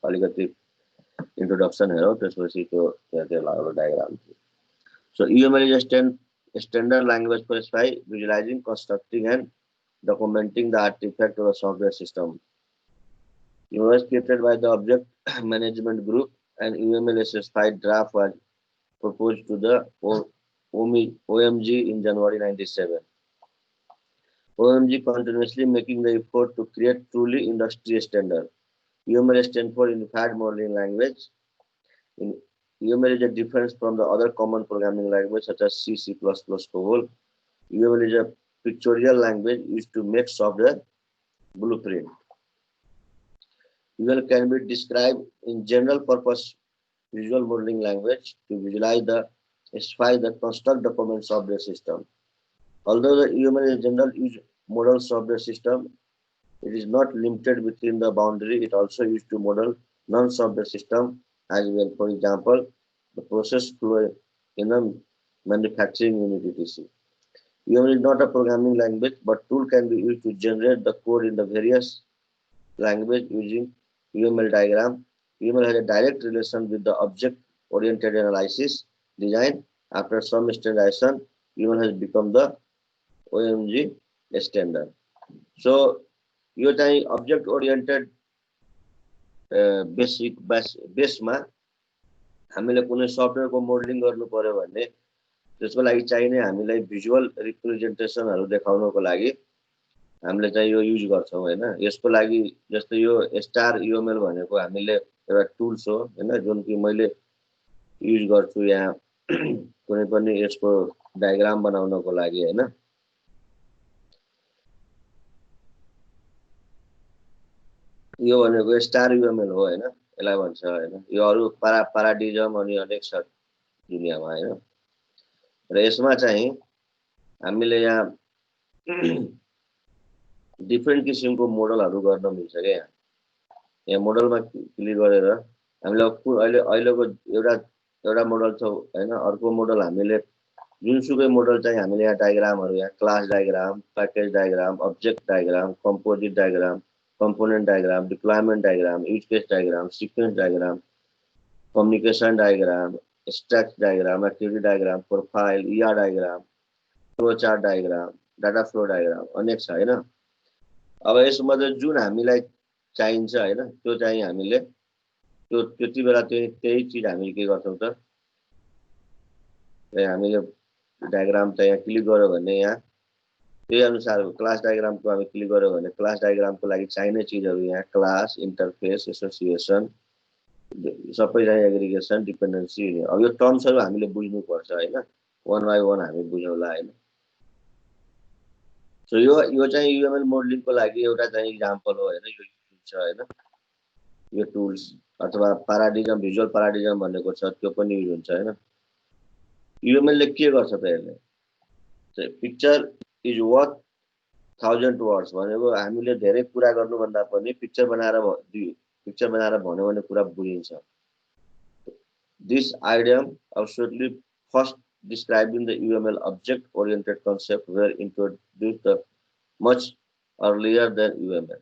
अलिकति इन्ट्रोडक्सन हेरौँ त्यसपछि त्यो त्यहाँ डायग्राम थियो। So UML is a standard language for visualizing, constructing and documenting the artifact of a software system. It was created by the Object Management Group, and UML specified draft was proposed to the OMG in January 97. OMG continuously making the effort to create truly industry standard. UML stands for Unified Modeling Language. UML is a difference from the other common programming language such as C, C++, COBOL. UML is a pictorial language used to make software blueprint. UML can be described in general purpose visual modeling language to visualize the, specify the construct document software system. Although the UML is a general use model software system, it is not limited within the boundary. It also used to model non-software system as well. For example, the process flow in a manufacturing unit etc. UML is not a programming language, but tool can be used to generate the code in the various language using UML diagram. UML has a direct relation with the object-oriented analysis design. After some standardization, UML has become the OMG standard. So, यो चाहिँ object oriented बेसमा हामीले कुनै software को modelling गर्नु पर्यो भने त्यसको लागि चाहिने हामीलाई भिजुअल रिप्रेजेन्टेसनहरु देखाउनको लागि हामीले चाहिँ यो युज गर्छौं हैन। यसको लागि जस्तै यो स्टार UML भनेको हामीले एउटा टुल्स हो हैन, जुन कि मैले युज गर्छु यहाँ कुनै पनि यसको डायग्राम बनाउनको लागि हैन। यो भनेको स्टार UML हो हैन, यसलाई भन्छ हैन। यो अरु प्याराडिजम अनि अनेक छ दुनियामा हैन। र यसमा चाहिँ हामीले यहाँ डिफरेन्ट किसिमको मोडलहरु गर्न मिल्छ के यहाँ। यहाँ मोडलमा क्लिक गरेर हामीले अहिलेको एउटा मोडल छ हैन, अर्को मोडल हामीले जुनसुकै मोडल चाहिँ हामीले यहाँ डायग्रामहरु यहाँ class diagram, package diagram, object diagram, composite diagram, component diagram, deployment diagram, use case diagram, sequence diagram, communication diagram, stack diagram, activity diagram, profile, ER diagram, flowchart diagram, data flow diagram, अनेक छ हैन। अब यसमध्ये जुन हामीलाई चाहिन्छ हैन, त्यो चाहिँ हामीले त्यो त्यति बेला त्यही चीज हामीले के गर्छौं त, हामीले डायग्राम चाहिँ यहाँ क्लिक गर्यो भने यहाँ त्यही अनुसार क्लास डायग्राम को हामी क्लिक गर्यो भने क्लास डायग्राम को लागि चाहिने चीजहरु यहाँ क्लास, इन्टरफेस, एसोसिएसन, सबै चाहिँ एग्रिगेसन, डिपेन्डेन्सी। अब यो टर्म्सहरु हामीले बुझ्नु पर्छ हैन, वन बाइ वन हामी बुझौला हैन। सो यो चाहिँ UML मोडलिङ को लागि एउटा चाहिँ एक्जाम्पल हो हैन, यो युज छ हैन। यो टुल्स अथवा प्याराडिजम, भिजुअल प्याराडिजम भनेको छ त्यो पनि युज हुन्छ हैन। UML ले के गर्छ त यसले? पिक्चर is worth 1000 words भनेको हामीले धेरै कुरा गर्नु भन्दा पनि पिक्चर बनाएर भन्यो भने कुरा बुझिन्छ। This idiom absolutely first describing the UML object oriented concept were introduced much earlier than UML.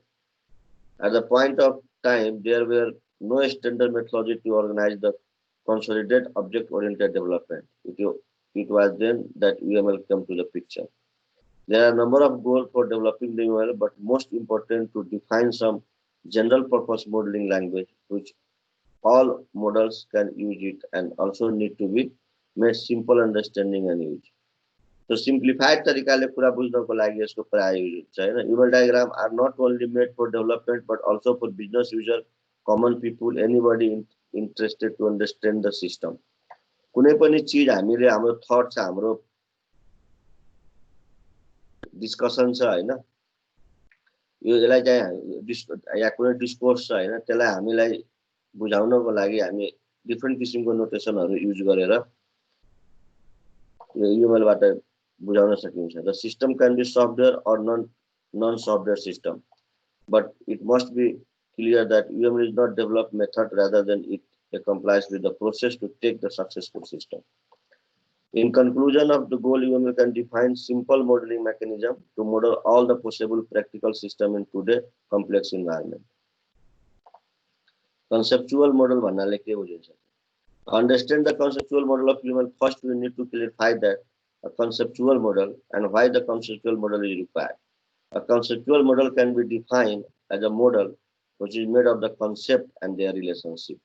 At the point of time there were no standard methodology to organize the consolidated object oriented development. It was then that UML came to the picture. There are a number of goals for developing the UML, but most important to define some general purpose modeling language which all models can use it and also need to be made simple understanding and use. So simplified तरिकाले कुरा बुझ्नको लागि यसको प्राय use हुन्छ हैन। UML diagram are not only made for development but also for business user, common people, anybody interested to understand the system. कुनै पनि चीज हामीले हाम्रो थट छ, हाम्रो डिस्कसन छ हैन, यो यसलाई चाहिँ या कुनै डिस्कोर्स छ हैन, त्यसलाई हामीलाई बुझाउनको लागि हामी डिफरेन्ट किसिमको नोटेसनहरु युज गरेर यो UML बाट बुझाउन सकिन्छ। The system can be software or non-software system, but it must be clear that UML is not developed method, rather than it complies with the process to take the successful system. In conclusion of the goal, UML can define simple modeling mechanism to model all the possible practical system in today's complex environment. Conceptual model भन्नाले के बुझिन्छ? Understand the conceptual model of UML. First, we need to clarify that a conceptual model and why the conceptual model is required. A conceptual model can be defined as a model which is made of the concept and their relationship.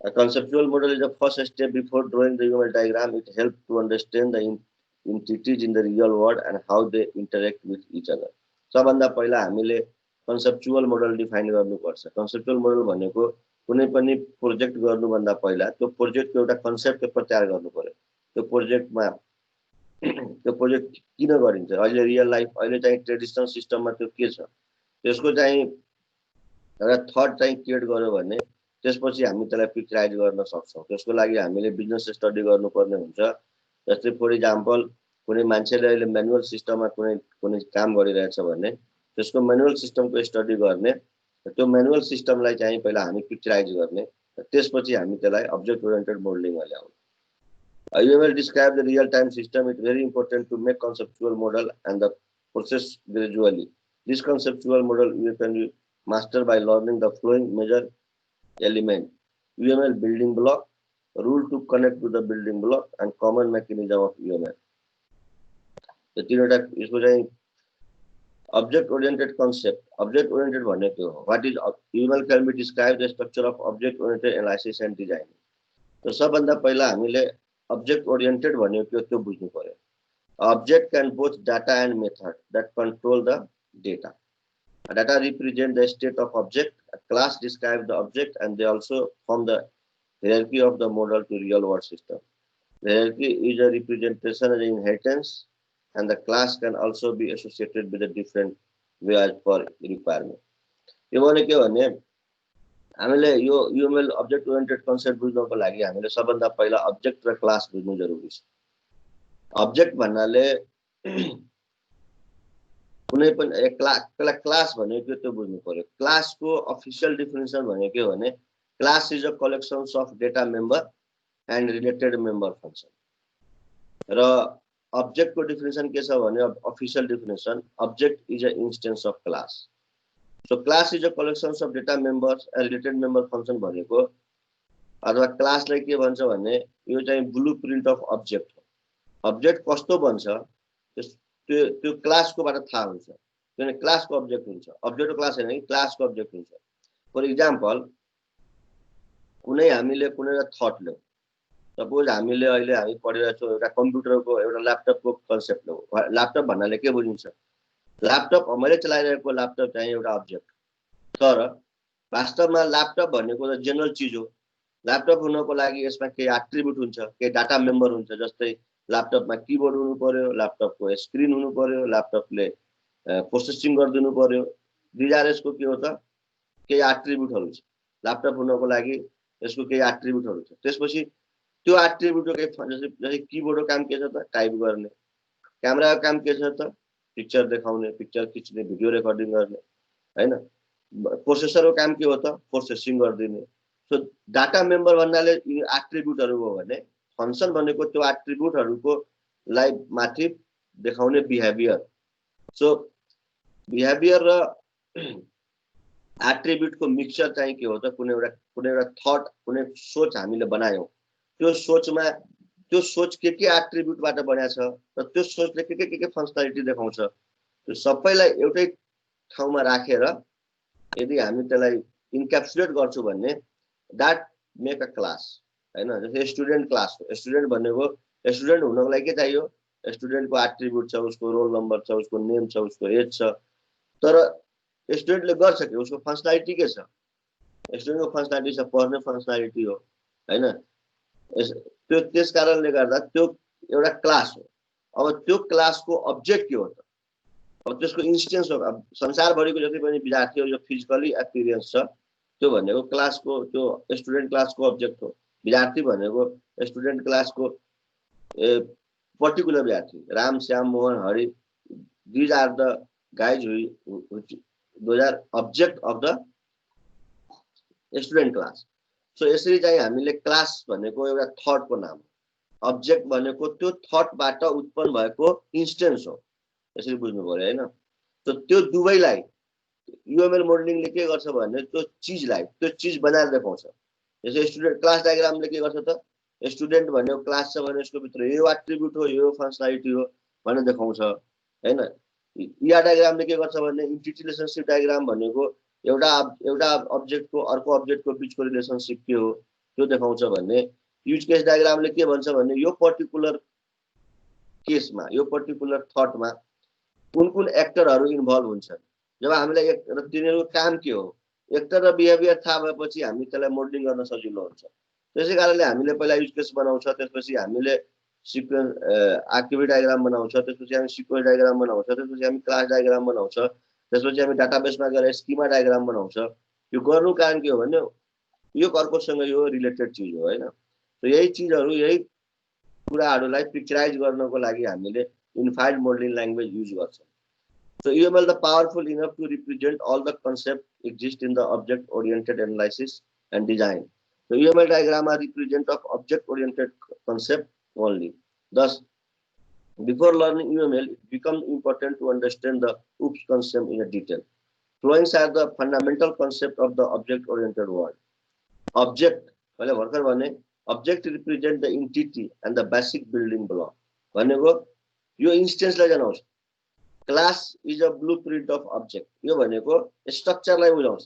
A conceptual model is the first step before drawing the UML diagram. It helps to understand the entities in the real world and how they interact with each other. सबभन्दा पहिला हामीले conceptual model define गर्नुपर्छ। Conceptual model भनेको कुनै पनि project गर्नुभन्दा पहिला त्यो प्रोजेक्टको एउटा कन्सेप्ट पेपर तयार गर्नु पर्यो। त्यो प्रोजेक्टमा त्यो प्रोजेक्ट किन गरिन्छ, अहिले रियल लाइफ अहिले चाहिँ ट्रेडिसनल सिस्टममा त्यो के छ, त्यसको चाहिँ एउटा थट चाहिँ क्रिएट गर्यो भने त्यसपछि हामी त्यसलाई पिक्चराइज गर्न सक्छौँ। त्यसको लागि हामीले बिजनेस स्टडी गर्नुपर्ने हुन्छ। जस्तै फर इक्जाम्पल कुनै मान्छेले अहिले म्यानुअल सिस्टममा कुनै काम गरिरहेछ भने त्यसको म्यानुअल सिस्टमको स्टडी गर्ने, त्यो म्यानुअल सिस्टमलाई चाहिँ पहिला हामी पिक्चराइज गर्ने, त्यसपछि हामी त्यसलाई अब्जेक्ट ओरिएन्टेड मोडलिङमा ल्याउने। UML describes the real-time system. It's very important to make conceptual model and the process gradually. This conceptual model you can master by learning the flowing major element, UML building block, rule to connect to the building block, and common mechanism of UML. The तीनवटा इसको चाहिँ object-oriented concept. Object-oriented भनेको हो. What is UML can be described as structure of object-oriented analysis and design. तो सबभन्दा पहिला हामीले object-oriented भनेको त्यो बुझ्नु पर्यो। Object can both data and method that control the data. A data represent the state of object. A class describes the object, and they also form the hierarchy of the model to real-world system. The hierarchy is a representation of inheritance, and the class can also be associated with a different way as per requirement. यो भने के भने हामीले यो UML object oriented concept बुझ्नको लागि हामीले सबभन्दा पहिला object र class बुझ्नु जरुरी छ। object भन्नाले कुनै पनि क्लास भनेको त्यो बुझ्नु पर्यो। क्लास को अफिशियल डेफिनेसन भनेको के भने class is a collections of data member and related member function. र object को डेफिनेसन के छ भने official definition object is a instance of class. So class is a collections of data members and related member function भनेको अथवा class लाई के भन्छ भने यो चाहिँ ब्लुप्रिन्ट अफ object हो। object कस्तो बन्छ त्यो क्लास को बाट थाहा हुन्छ, किनभने क्लास को object हुन्छ। object क्लास हैन कि क्लास को object हुन्छ। फर एक्जाम्पल कुनै हामीले कुनै थट ल्याउ, सपोज हामीले अहिले हामी पढिरहेको छौं एउटा कम्प्युटरको एउटा ल्यापटपको कन्सेप्ट ल्याउ। ल्यापटप भन्नाले के बुझिन्छ? ल्यापटप मैले चलाइरहेको ल्यापटप चाहिँ एउटा अब्जेक्ट, तर वास्तवमा ल्यापटप भनेको त जनरल चीज हो। ल्यापटप हुनको लागि यसमा केही एट्रिब्युट हुन्छ, केही डाटा मेम्बर हुन्छ। जस्तै ल्यापटपमा कीबोर्ड हुनु पर्यो, ल्यापटपको स्क्रिन हुनु पर्यो, ल्यापटपले प्रोसेसिङ गरिदिनु पर्यो। दिज आर यसको के हो त केही एट्रिब्युटहरु छ। ल्यापटप हुनको लागि यसको केही एट्रिब्युटहरु छ। त्यसपछि त्यो एट्रिब्युटको जस्तै कीबोर्डको काम के छ त टाइप गर्ने, क्यामेराको काम के छ त पिक्चर देखाउने, पिक्चर खिच्ने, भिडियो रेकर्डिङ गर्ने, हैन। प्रोसेसरको काम के हो त प्रोसेसिङ गर्दिने। सो डाटा मेम्बर भन्नाले एट्रिब्युटहरु हो भने फंक्शन भनेको त्यो एट्रिब्युटहरुको लाई माथि देखाउने बिहेभियर। सो बिहेभियर र एट्रिब्युट को मिक्सचर चाहिँ के हो त कुनै एउटा थट, कुनै सोच हामीले बनायौं, त्यो सोचमा त्यो सोच के एट्रिब्युटबाट बन्या छ र त्यो सोचले के फंक्शनालिटी देखाउँछ, त्यो सबैलाई एउटै ठाउँमा राखेर यदि हामी त्यसलाई इन्क्याप्सुलेट गर्छौं भने दैट मेक अ क्लास, हैन। जस्तै स्टुडेन्ट क्लास हो। स्टुडेन्ट भनेको स्टुडेन्ट हुनको लागि के चाहियो? स्टुडेन्टको एट्रिब्युट छ, उसको रोल नम्बर छ, उसको नेम छ, उसको एज छ। तर स्टुडेन्टले गर्छ के? उसको फंक्शनालिटी के छ? स्टुडेन्टको फंक्शनालिटी छ पढ्ने फंक्शनालिटी हो, हैन। त्यो त्यस कारणले गर्दा त्यो एउटा क्लास हो। अब त्यो क्लासको अब्जेक्ट के हो त? अब त्यसको इन्स्टेन्स हो। अब संसारभरिको जति पनि विद्यार्थीहरु जो फिजिकली एक्सपिरियन्स छ त्यो भनेको क्लासको त्यो स्टुडेन्ट क्लासको अब्जेक्ट हो। विद्यार्थी भनेको स्टुडेन्ट क्लासको पर्टिकुलर विद्यार्थी। Ram, Shyam, Mohan, Hari, these are the guys those are object of the student class. So यसरी चाहिँ हामीले क्लास भनेको एउटा थट को नाम हो। अब्जेक्ट भनेको त्यो थटबाट उत्पन्न भएको इन्स्टेन्स हो। यसरी बुझ्नु पर्यो, हैन। त त्यो दुवैलाई युएमएल मोडलिङले के गर्छ भने त्यो चीज बनाएर देखाउँछ। जस्तै स्टुडेन्ट क्लास डायग्रामले के गर्छ त, स्टुडेन्ट भनेको क्लास छ भने यसको भित्र यो एट्रिब्युट हो, यो फङ्सनालिटी हो भनेर देखाउँछ हैन। ईआर डायग्रामले के गर्छ भने इन्टिटी रिलेसनशिप डायग्राम भनेको एउटा अब्जेक्टको अर्को अब्जेक्टको बिचको रिलेसनशिप के हो त्यो देखाउँछ भन्ने। युज केस डायग्रामले के भन्छ भने यो पर्टिकुलर केसमा, यो पर्टिकुलर थटमा कुन एक्टरहरू इन्भल्भ हुन्छन्, जब हामीलाई तिनीहरूको काम के हो, एक्टर र बिहेभियर थाहा भएपछि हामी त्यसलाई मोडलिङ गर्न सजिलो हुन्छ। त्यसै कारणले हामीले पहिला युज केस बनाउँछ, त्यसपछि हामीले सिक्वेन्स एक्टिभिटी डायग्राम बनाउँछ, त्यसपछि हामी सिक्वेन्स डायग्राम बनाउँछ, त्यसपछि हामी क्लास डायग्राम बनाउँछ, त्यसपछि हामी डाटाबेसमा गएर स्किमा डायग्राम बनाउँछ। यो गर्नु कारण के हो भने यो अर्कोसँग यो रिलेटेड चिज हो हैन। त यही चिजहरू, यही कुराहरूलाई पिक्चराइज गर्नको लागि हामीले युनिफाइड मोडलिङ ल्याङ्ग्वेज युज गर्छौँ। So UML the powerful enough to represent all the concepts exist in the object oriented analysis and design. So UML diagram are represent of object oriented concept only. Thus, before learning UML, it becomes important to understand the OOPS concept in a detail. Flowings are the fundamental concept of the object oriented world. Object, object represent the entity and the basic building block. यो instance लाई जानुहोस्, class is a blueprint of object, यो भनेको स्ट्रक्चरलाई बुझाउँछ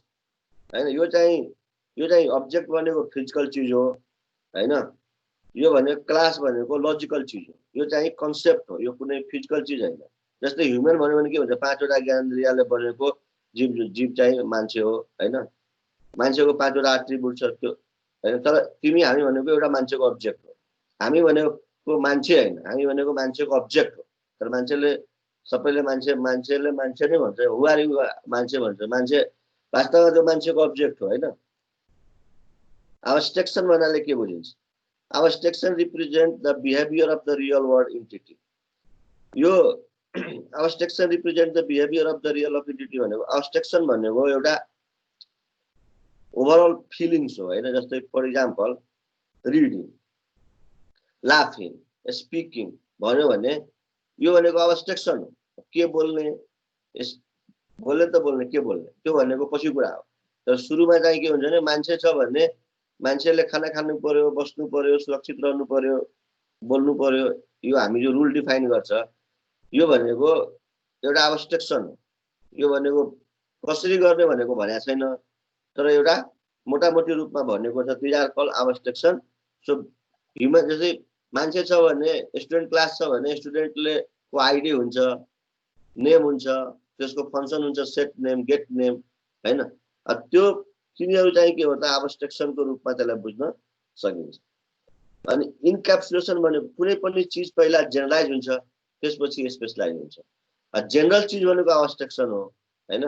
हैन। यो चाहिँ object भनेको फिजिकल चिज हो हैन। यो भनेको क्लास भनेको लजिकल चिज हो, यो चाहिँ कन्सेप्ट हो, यो कुनै फिजिकल चिज हैन। जस्तै ह्युमन भन्यो भने के भन्छ, पाँचवटा ज्ञानेन्द्रियले बनेको जीव चाहिँ मान्छे हो हैन। मान्छेको पाँचवटा एट्रिब्युट छ त्यो हैन। तर तिमी हामी भनेको एउटा मान्छेको अब्जेक्ट हो, हामी भनेको मान्छे हैन, हामी भनेको मान्छेको अब्जेक्ट हो। तर मान्छेले सबैले मान्छेले मान्छे नै भन्छ, हुआर यु मान्छे भन्छ, मान्छे वास्तवमा त्यो मान्छेको अब्जेक्ट हो हैन। एब्स्ट्रैक्सन भन्नाले के बुझिन्छ, abstraction represent the behaviour of the real world entity. यो abstraction represent the behaviour of the real of entity भनेको, एब्स्ट्रैक्सन भनेको एउटा ओभरअल फिलिङ्स हो हैन। जस्तै फर इक्जाम्पल रिडिङ, लाफिङ, स्पिकिङ भन्यो भने यो भनेको एब्स्ट्रैक्सन हो। के बोल्ने, बोल्ने त बोल्ने, के बोल्ने त्यो भनेको पछि कुरा हो। तर सुरुमा चाहिँ के हुन्छ भने मान्छे छ भने मान्छेले खाना खानु पर्यो, बस्नु पर्यो, सुरक्षित रहनु पर्यो, बोल्नु पर्यो, यो हामी जो रुल डिफाइन गर्छ यो भनेको एउटा एब्स्ट्रैक्सन हो। यो भनेको कसरी गर्ने भनेको भनेको छैन, तर एउटा मोटामोटी रूपमा भनेको छ, these are call abstraction. So human जस्तै मान्छे छ भने, स्टुडेन्ट क्लास छ भने स्टुडेन्टले को आइडी हुन्छ, नेम हुन्छ, त्यसको फंक्सन हुन्छ सेट नेम, गेट नेम हैन। त्यो तिनीहरू चाहिँ के हो त एब्स्ट्रैक्सनको रूपमा त्यसलाई बुझ्न सकिन्छ। अनि इन्क्याप्सुलेसन भनेको कुनै पनि चीज पहिला जेनरलाइज हुन्छ त्यसपछि स्पेशलाइज हुन्छ। जेनरल चीज भनेको एब्स्ट्रैक्सन हो हैन।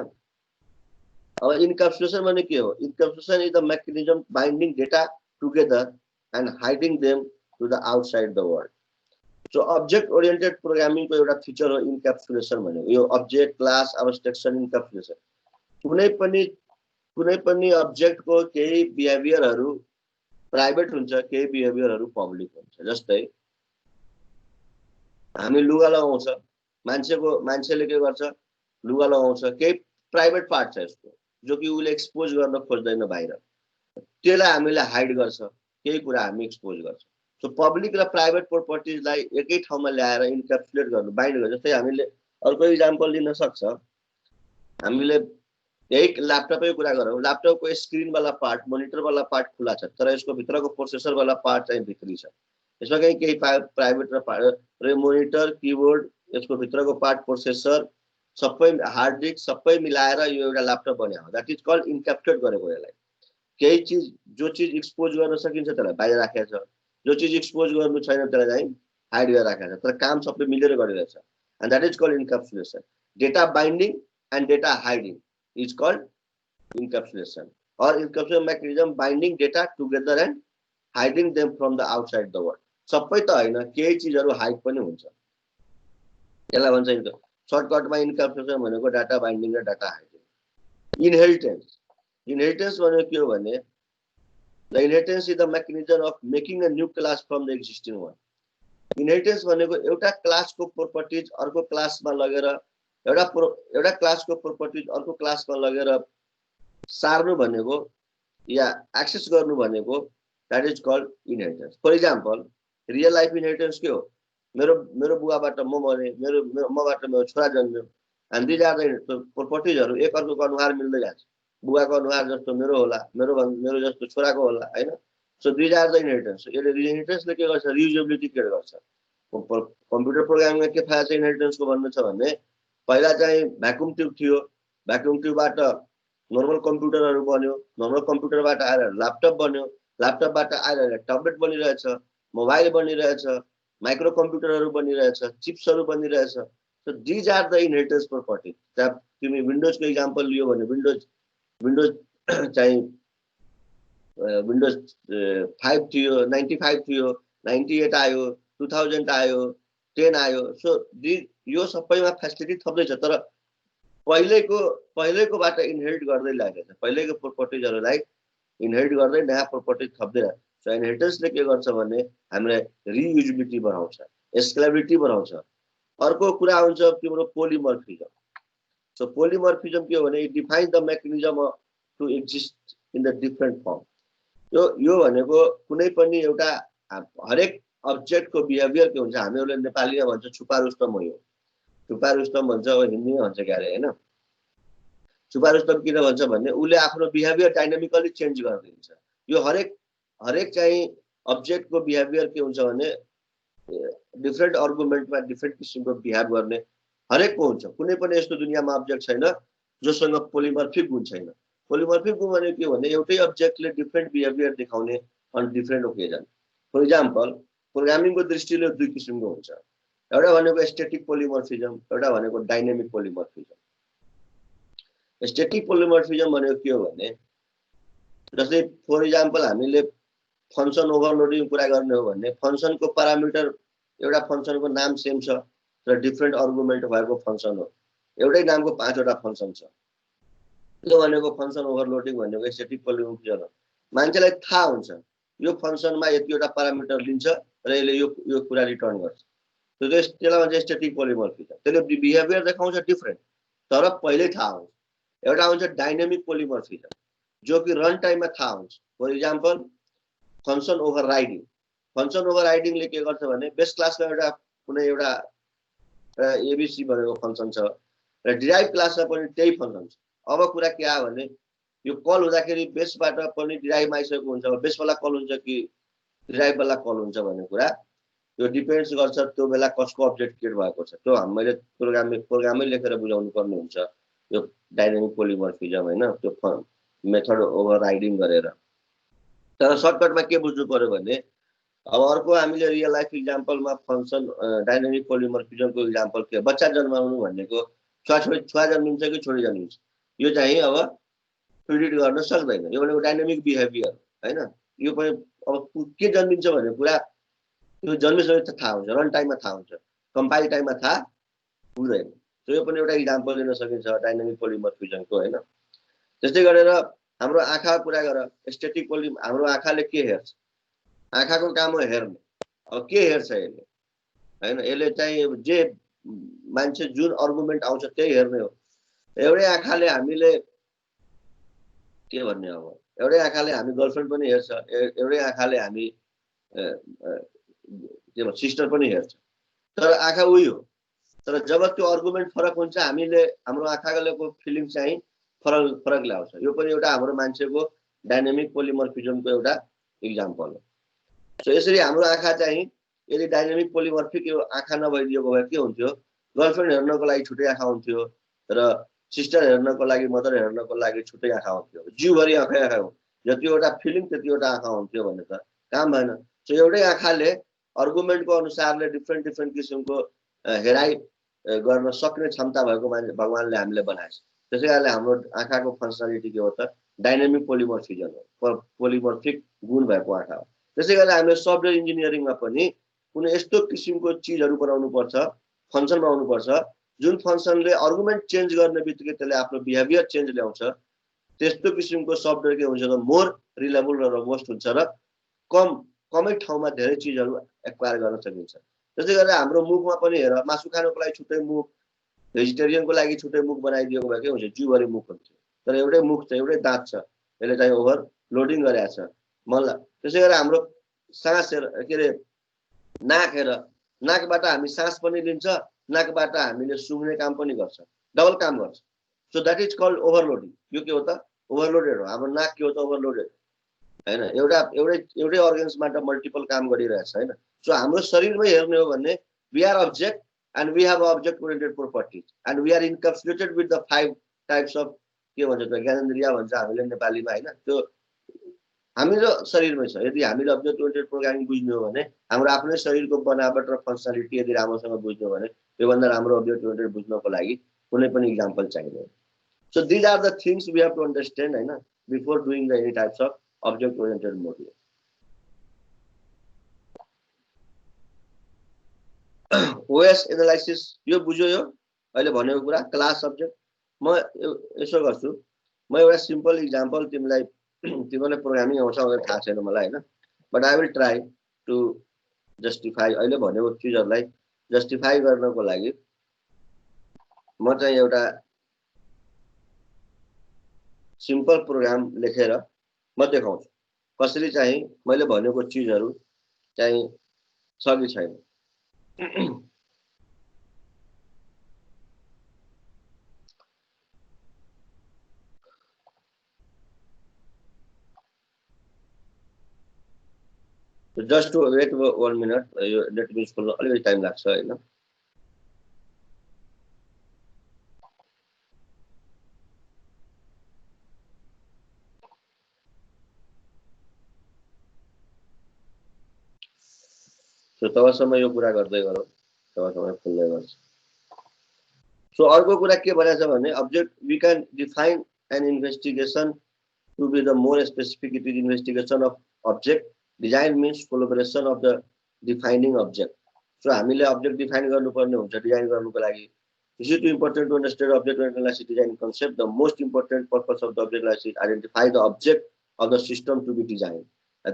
अब इन्क्याप्सुलेसन भनेको के हो, encapsulation is the mechanism binding data together and hiding them to the outside the world. So object oriented प्रोग्रामिङको एउटा फिचर हो इन्क्याप्सुलेसन भनेको। यो अब्जेक्ट, क्लास, एब्स्ट्रैक्सन, इन्क्याप्सुलेसन कुनै पनि अब्जेक्टको केही बिहेभियरहरू प्राइभेट हुन्छ, केही बिहेभियरहरू पब्लिक हुन्छ। जस्तै हामी लुगा लगाउँछ, मान्छेले के गर्छ, लुगा लगाउँछ, केही प्राइभेट पार्ट छ यसको जो कि उसले एक्सपोज गर्न खोज्दैन बाहिर, त्यसलाई हामीले हाइड गर्छ, केही कुरा हामी एक्सपोज गर्छौँ। सो पब्लिक र प्राइभेट प्रोपर्टिजलाई एकै ठाउँमा ल्याएर इन्क्याप्सुलेट गर्नु, बाइन्ड गर्नु। जस्तै हामीले अर्को इक्जाम्पल दिन सक्छ, हामीले यही ल्यापटपकै कुरा गरौँ, ल्यापटपको स्क्रिनवाला पार्ट, मोनिटरवाला पार्ट खुला छ, तर यसको भित्रको प्रोसेसरवाला पार्ट चाहिँ भित्री छ। यसमा केही प्राइभेट र मोनिटर, किबोर्ड, यसको भित्रको पार्ट, प्रोसेसर सबै, हार्ड डिस्क सबै मिलाएर यो एउटा ल्यापटप बन्यो हो। द्याट इज कल्ड इन्क्याप्सुलेट गरेको। यसलाई केही चिज, जो चिज एक्सपोज गर्न सकिन्छ त्यसलाई बाहिर राखेको छ, जो चिज एक्सपोज गर्नु छैन त्यसलाई चाहिँ हाइड गरेर राखेको छ, तर काम सबै मिलेर गरिरहेछ। And that is called encapsulation. Data binding and data hiding is called encapsulation, or encapsulation mechanism binding data together and hiding them from the outside the world. सबै त हैन, केही चीजहरु हाइड पनि हुन्छ, यसलाई भन्छ सर्टकटमा इन्क्याप्सुलेसन भनेको डाटा बाइन्डिङ र डाटा हाइडिङ। इनहेरिटेन्स भनेको के हो भने, the inheritance is the mechanism of making a new class from the existing one. Inheritance भनेको एउटा क्लासको प्रोपर्टिज अर्को क्लासमा लगेर एउटा क्लासको प्रोपर्टिज अर्को क्लासमा लगेर सार्नु भनेको या एक्सेस गर्नु भनेको that is called inheritance. For example real life inheritance के हो? मेरो बुवाबाट म मरे, मबाट मेरो छोरा जन्म्यो, अनि दिज आर द प्रोपर्टिजहरू एक अर्कोको अनुहार मिल्दै जान्छ। बुवाको अनुहार जस्तो मेरो होला, मेरो जस्तो छोराको होला, हैन? So these are the inheritance. यसले इनहेरिटेन्सले के गर्छ? रियुजेबिलिटी क्रिएट गर्छ। कम्प्युटर प्रोग्रामिङमा के फाइदा छ इनहेरिटेन्सको भन्नु छ भने पहिला चाहिँ भ्याकुम ट्युब थियो, भ्याकुम ट्युबबाट नर्मल कम्प्युटरहरू बन्यो, नर्मल कम्प्युटरबाट आएर ल्यापटप बन्यो, ल्यापटपबाट आएर ट्याब्लेट बनिरहेछ, मोबाइल बनिरहेछ, माइक्रो कम्प्युटरहरू बनिरहेछ, चिप्सहरू बनिरहेछ। So these are the inheritance property. तिमी विन्डोजको इक्जाम्पल लियो भने विन्डोज चाहिँ विन्डोज 5 थियो, 95 थियो, 98 आयो, 2000 आयो, 10 आयो। सो यो सबैमा फेसिलिटी थप्दैछ, तर पहिलेकोबाट इनहेरिट गर्दै लागेछ। पहिलेको प्रोपर्टिजहरूलाई इनहेरिट गर्दै नयाँ प्रोपर्टी थप्दै लाग्छ। सो इनहेरिटेन्सले के गर्छ भने हामीलाई रियुजेबिलिटी बढाउँछ, स्केलेबिलिटी बढाउँछ। अर्को कुरा हुन्छ तिम्रो पोलिमर्फिजम। सो पोलिमर्फिजम के हो भने it defines the mechanism to exist in the different form. यो भनेको कुनै पनि एउटा हरेक अब्जेक्टको बिहेभियर के हुन्छ, हामीहरूले नेपालीमा भन्छ छुपा रुस्तम हो। यो छुपा रुस्तम भन्छ, हिन्दीमा भन्छ क्यारे, हैन? छुपा रुस्तम किन भन्छ भने उसले आफ्नो बिहेभियर डाइनामिकली चेन्ज गरिदिन्छ। यो हरेक चाहिँ अब्जेक्टको बिहेभियर के हुन्छ भने डिफरेन्ट आर्गुमेन्टमा डिफरेन्ट किसिमको बिहेभ गर्ने हरेकको हुन्छ। कुनै पनि यस्तो दुनियाँमा अब्जेक्ट छैन जोसँग पोलिमर्फिक गुण छैन। पोलिमर्फिक गुण भने के भने एउटै अब्जेक्टले डिफरेन्ट बिहेभियर देखाउने on different occasion. For example प्रोग्रामिङको दृष्टिले दुई किसिमको हुन्छ। एउटा भनेको स्ट्याटिक पोलिमर्फिजम, एउटा भनेको डाइनामिक पोलिमर्फिजम। स्ट्याटिक पोलिमर्फिजम भनेको के हो भने जस्तै फर इक्जाम्पल हामीले फंक्सन ओभरलोडिङ कुरा गर्ने हो भने फंक्सनको प्यारामिटर एउटा फंक्सनको नाम सेम छ र डिफरेन्ट आर्गुमेन्ट भएको फंक्सन हो। एउटै नामको 5 वटा फंक्सन छ। यो भनेको फंक्सन ओभरलोडिङ भनेको स्ट्याटिक पोलिमर्फिजम हो। मान्छेलाई थाहा हुन्छ यो फंक्सनमा यतिवटा प्यारामिटर लिन्छ र यसले यो कुरा रिटर्न गर्छ। त्यसलाई भन्छ स्ट्याटिक पोलिमर्फिजम। त्यसले बिहेभियर देखाउँछ डिफरेन्ट, तर पहिल्यै थाहा हुन्छ। एउटा हुन्छ डाइनामिक पोलिमर्फिजम जो कि रन टाइममा थाहा हुन्छ। For example function overriding. फंक्सन ओभरराइडिङले के गर्छ भने बेस क्लासमा कुनै एउटा एबीसी भनेको फंक्सन छ र डिराइभ क्लासमा पनि त्यही फंक्सन छ। अब कुरा के आयो भने यो कल हुँदाखेरि बेसबाट पनि डिराइभमा आइसकेको हुन्छ, बेसवाला कल हुन्छ कि डिराइभवाला कल हुन्छ भन्ने कुरा यो डिपेन्ड्स गर्छ त्यो बेला कसको अब्जेक्ट क्रिएट भएको छ। त्यो हामीले प्रोग्रामै लेखेर बुझाउनु पर्ने हुन्छ यो डाइनामिक पोलिमर्फिजम, हैन? त्यो मेथड ओभरराइडिङ गरेर। तर सर्टकटमा के बुझ्नु पर्यो भने अब अर्को हामीले रियल लाइफ इक्जाम्पलमा फंक्सन डाइनामिक पोलिमर्फिजमको इक्जाम्पल के बच्चा जन्माउनु भनेको छुवा जन्मिन्छ कि छोरी जन्मिन्छ यो चाहिँ अब प्रिडिक्ट गर्न सक्दैन। यो भनेको डाइनामिक बिहेभियर, हैन? यो पनि अब के जन्मिन्छ भन्ने कुरा यो जन्मिसकेपछि थाहा हुन्छ, रन टाइममा थाहा हुन्छ, कम्पाइल टाइममा थाहा हुँदैन। यो पनि एउटा इक्जाम्पल दिन सकिन्छ डाइनामिक पोलिमर्फिजमको, हैन? त्यस्तै गरेर हाम्रो आँखाको कुरा गर, स्ट्याटिक हाम्रो आँखाले के हेर्छ? आँखाको काम हो हेर्ने। अब के हेर्छ यसले, हैन? यसले चाहिँ जे मान्छे जुन आर्गुमेन्ट आउँछ त्यही हेर्ने हो। एउटै आँखाले हामीले के भन्ने, अब एउटै आँखाले हामी गर्लफ्रेन्ड पनि हेर्छ, एउटै आँखाले हामी के भन्छ सिस्टर पनि हेर्छ, तर आँखा उही हो। तर जब त्यो आर्गुमेन्ट फरक हुन्छ हामीले हाम्रो आँखाको फिलिङ चाहिँ फरक ल्याउँछ। यो पनि एउटा हाम्रो मान्छेको डाइनामिक पोलिमर्फिजमको एउटा इक्जाम्पल हो। सो यसरी हाम्रो आँखा चाहिँ यदि डाइनामिक पोलिमर्फिक यो आँखा नभइदिएको भए के हुन्थ्यो? गर्लफ्रेन्ड हेर्नको लागि छुट्टै आँखा हुन्थ्यो र सिस्टर हेर्नको लागि मदर हेर्नको लागि छुट्टै आँखा हुन्थ्यो। जिउभरि आँखा हो, जतिवटा फिलिङ त्यतिवटा आँखा हुन्थ्यो भन्ने त काम भएन। सो एउटै आँखाले आर्गुमेन्टको अनुसारले डिफरेन्ट किसिमको हेराइ गर्न सक्ने क्षमता भएको भगवानले हामीले बनाएछ। त्यसै कारणले हाम्रो आँखाको फङ्सनालिटी के हो त डाइनामिक पोलिमर्फिजम हो, पोलिमर्फिक गुण भएको आँखा हो। त्यसै गरी हामीले सफ्टवेयर इन्जिनियरिङमा पनि कुनै यस्तो किसिमको चिजहरू बनाउनु पर्छ, फङ्सन बनाउनु पर्छ जुन फङ्सनले आर्गुमेन्ट चेन्ज गर्ने बित्तिकै त्यसले आफ्नो बिहेभियर चेन्ज ल्याउँछ। त्यस्तो किसिमको सफ्टवेयर के हुन्छ त मोर रिलायबल र रोबस्ट हुन्छ र कमै ठाउँमा धेरै चिजहरू एक्वायर गर्न सकिन्छ। त्यसै गरेर हाम्रो मुखमा पनि हेर, मासु खानको लागि छुट्टै मुख, भेजिटेरियनको लागि छुट्टै मुख बनाइदिएको भए के हुन्छ, जिउभरि मुख हुन्छ, तर एउटै मुख छ, एउटै दाँत छ, यसले चाहिँ ओभरलोडिङ गरेको छ मलाई। त्यसै गरेर हाम्रो सास के अरे नाक हेर, नाकबाट हामी सास पनि लिन्छ, नाकबाट हामीले सुँघ्ने काम पनि गर्छ, डबल काम गर्छ। So that is called overloading. यो के हो त? ओभरलोडेड हो। हाम्रो नाक के हो त? ओभरलोडेड हैन, एउटै अर्गन्सबाट मल्टिपल काम गरिरहेछ हैन। सो हाम्रो शरीरमै हेर्ने हो भने we are object and we have object oriented properties and we are encapsulated with the 5 types of के भन्छ त ज्ञानेन्द्रिय भन्छ हामीले नेपालीमा हैन। त्यो हाम्रो शरीरमै छ। यदि हामीले अब्जेक्ट ओरिएन्टेड प्रोग्रामिङ बुझ्ने हो भने हाम्रो आफ्नै शरीरको बनावट र फङ्सनालिटी यदि राम्रोसँग बुझ्ने हो भने योभन्दा राम्रो अब्जेक्ट ओरिएन्टेड बुझ्नको लागि कुनै पनि इक्जाम्पल चाहिदैन। So these are the things we have to understand हैन before doing the any types of object oriented modelling. OS analysis यो बुझ्यो, यो अहिले भनेको कुरा क्लास सब्जेक्ट। म यसो गर्छु, म एउटा सिम्पल इक्जाम्पल तिमीलाई प्रोग्रामिङ आउँछ भनेर थाहा छैन मलाई हैन, but I will try to justify अहिले भनेको चिजहरूलाई जस्टिफाई गर्नको लागि म चाहिँ एउटा सिम्पल प्रोग्राम लेखेर म देखाउँछु कसरी चाहिँ मैले भनेको चिजहरू चाहिँ छ कि छैन। जस्ट टु वेट 1 मिनट, यो डेटाबेस खोल्न अलिकति टाइम लाग्छ हैन। सो तबसम्म यो कुरा गर्दै गरौँ, तबसम्म खोल्दै गर्छ। सो अर्को कुरा के भनेछ भने object we can define an investigation to be the more specific it is investigation of object design means collaboration of the defining object. So हामीले अब्जेक्ट डिफाइन गर्नुपर्ने हुन्छ डिजाइन गर्नुको लागि। This is too important to understand object analysis design concept. The most important purpose of the object analysis is identify the object of the system to be designed.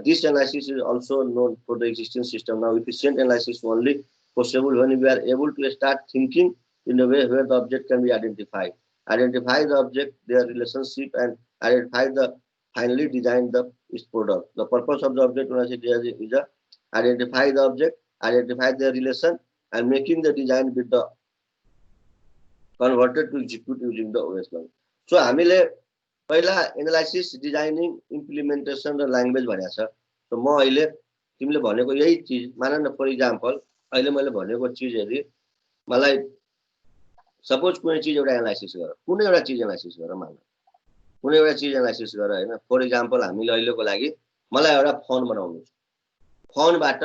This analysis is also known for the existing system. Now, efficient analysis is only possible when we are able to start thinking in a way where the object can be identified. Identify the object, their relationship, and identify the finally design the its product. The purpose of the object analysis is to identify the object, identify their relation, and making the design with the converted to execute using the OS language. So हामीले पहिला analysis designing implementation र language भनेको छ। So म अहिले तिमीले भनेको यही चिज मान न, फर इक्जाम्पल अहिले मैले भनेको चिज यदि मलाई सपोज कुनै चिज एउटा एनालाइसिस गर, कुनै एउटा चिज एनालाइसिस गर, मान कुनै एउटा चिज एनालाइसिस गर हैन। फर इक्जाम्पल हामीले अहिलेको लागि मलाई एउटा फोन बनाउनु छ, फोनबाट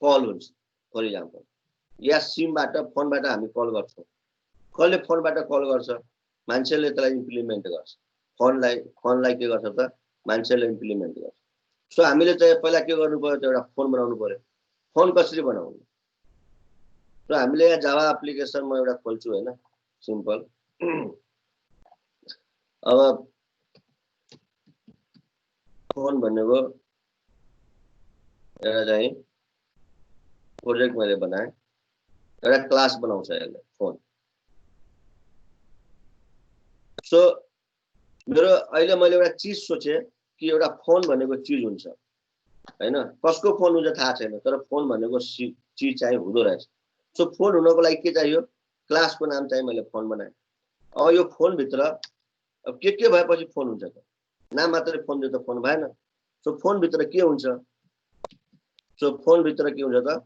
कल हुन्छ फर इक्जाम्पल, या सिमबाट फोनबाट हामी कल गर्छौँ। कसले फोनबाट कल गर्छ? मान्छेले त्यसलाई इम्प्लिमेन्ट गर्छ। फोनलाई के गर्छ त? मान्छेले इम्प्लिमेन्ट गर्छ। सो हामीले चाहिँ पहिला के गर्नु पर्यो त? एउटा फोन बनाउनु पर्यो। फोन कसरी बनाउनु? सो हामीले यहाँ जावा एप्लिकेसन म एउटा खोल्छु हैन, सिम्पल। अब फोन भनेको एउटा चाहिँ प्रोजेक्ट मैले बनाएँ, एउटा क्लास बनाउँछ यसले फोन। सो मेरो अहिले मैले एउटा चिज सोचे कि एउटा फोन भनेको चिज हुन्छ हैन, कसको फोन हुन्छ थाहा छैन, तर फोन भनेको चिज चाहिँ हुँदो रहेछ। सो फोन हुनको लागि के चाहियो? क्लासको नाम चाहिँ मैले फोन बनाएँ। अब यो फोन भित्र अब के भएपछि फोन हुन्छ त? नाम मात्रै फोन दियो त फोन भएन। सो फोन भित्र के हुन्छ? सो फोन भित्र के हुन्छ त?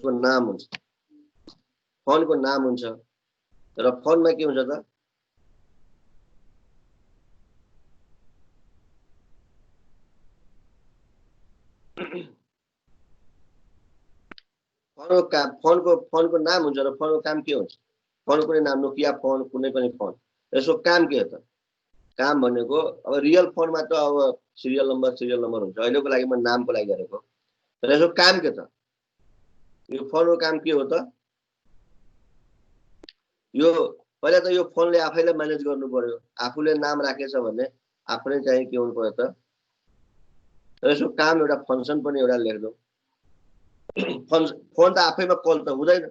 नाम हुन्छ, फोनको नाम हुन्छ। र फोनमा के हुन्छ त? फोनको नाम हुन्छ र फोनको काम के हुन्छ? फोन कुनै नाम, नोकिया फोन, कुनै पनि फोन, यसको काम के हो त? काम भनेको अब रियल फोनमा त अब सिरियल नम्बर हुन्छ। अहिलेको लागि म नामको लागि गरेको, तर यसको काम के त? यो फोनको काम के हो त? यो पहिला त यो फोनले आफैले म्यानेज गर्नु पर्यो। आफूले नाम राखेछ भने आफूले चाहिँ के हुनु पर्यो त? यसको काम एउटा फङ्सन पनि एउटा लेख्दो। फोन त आफैमा कल त हुँदैन,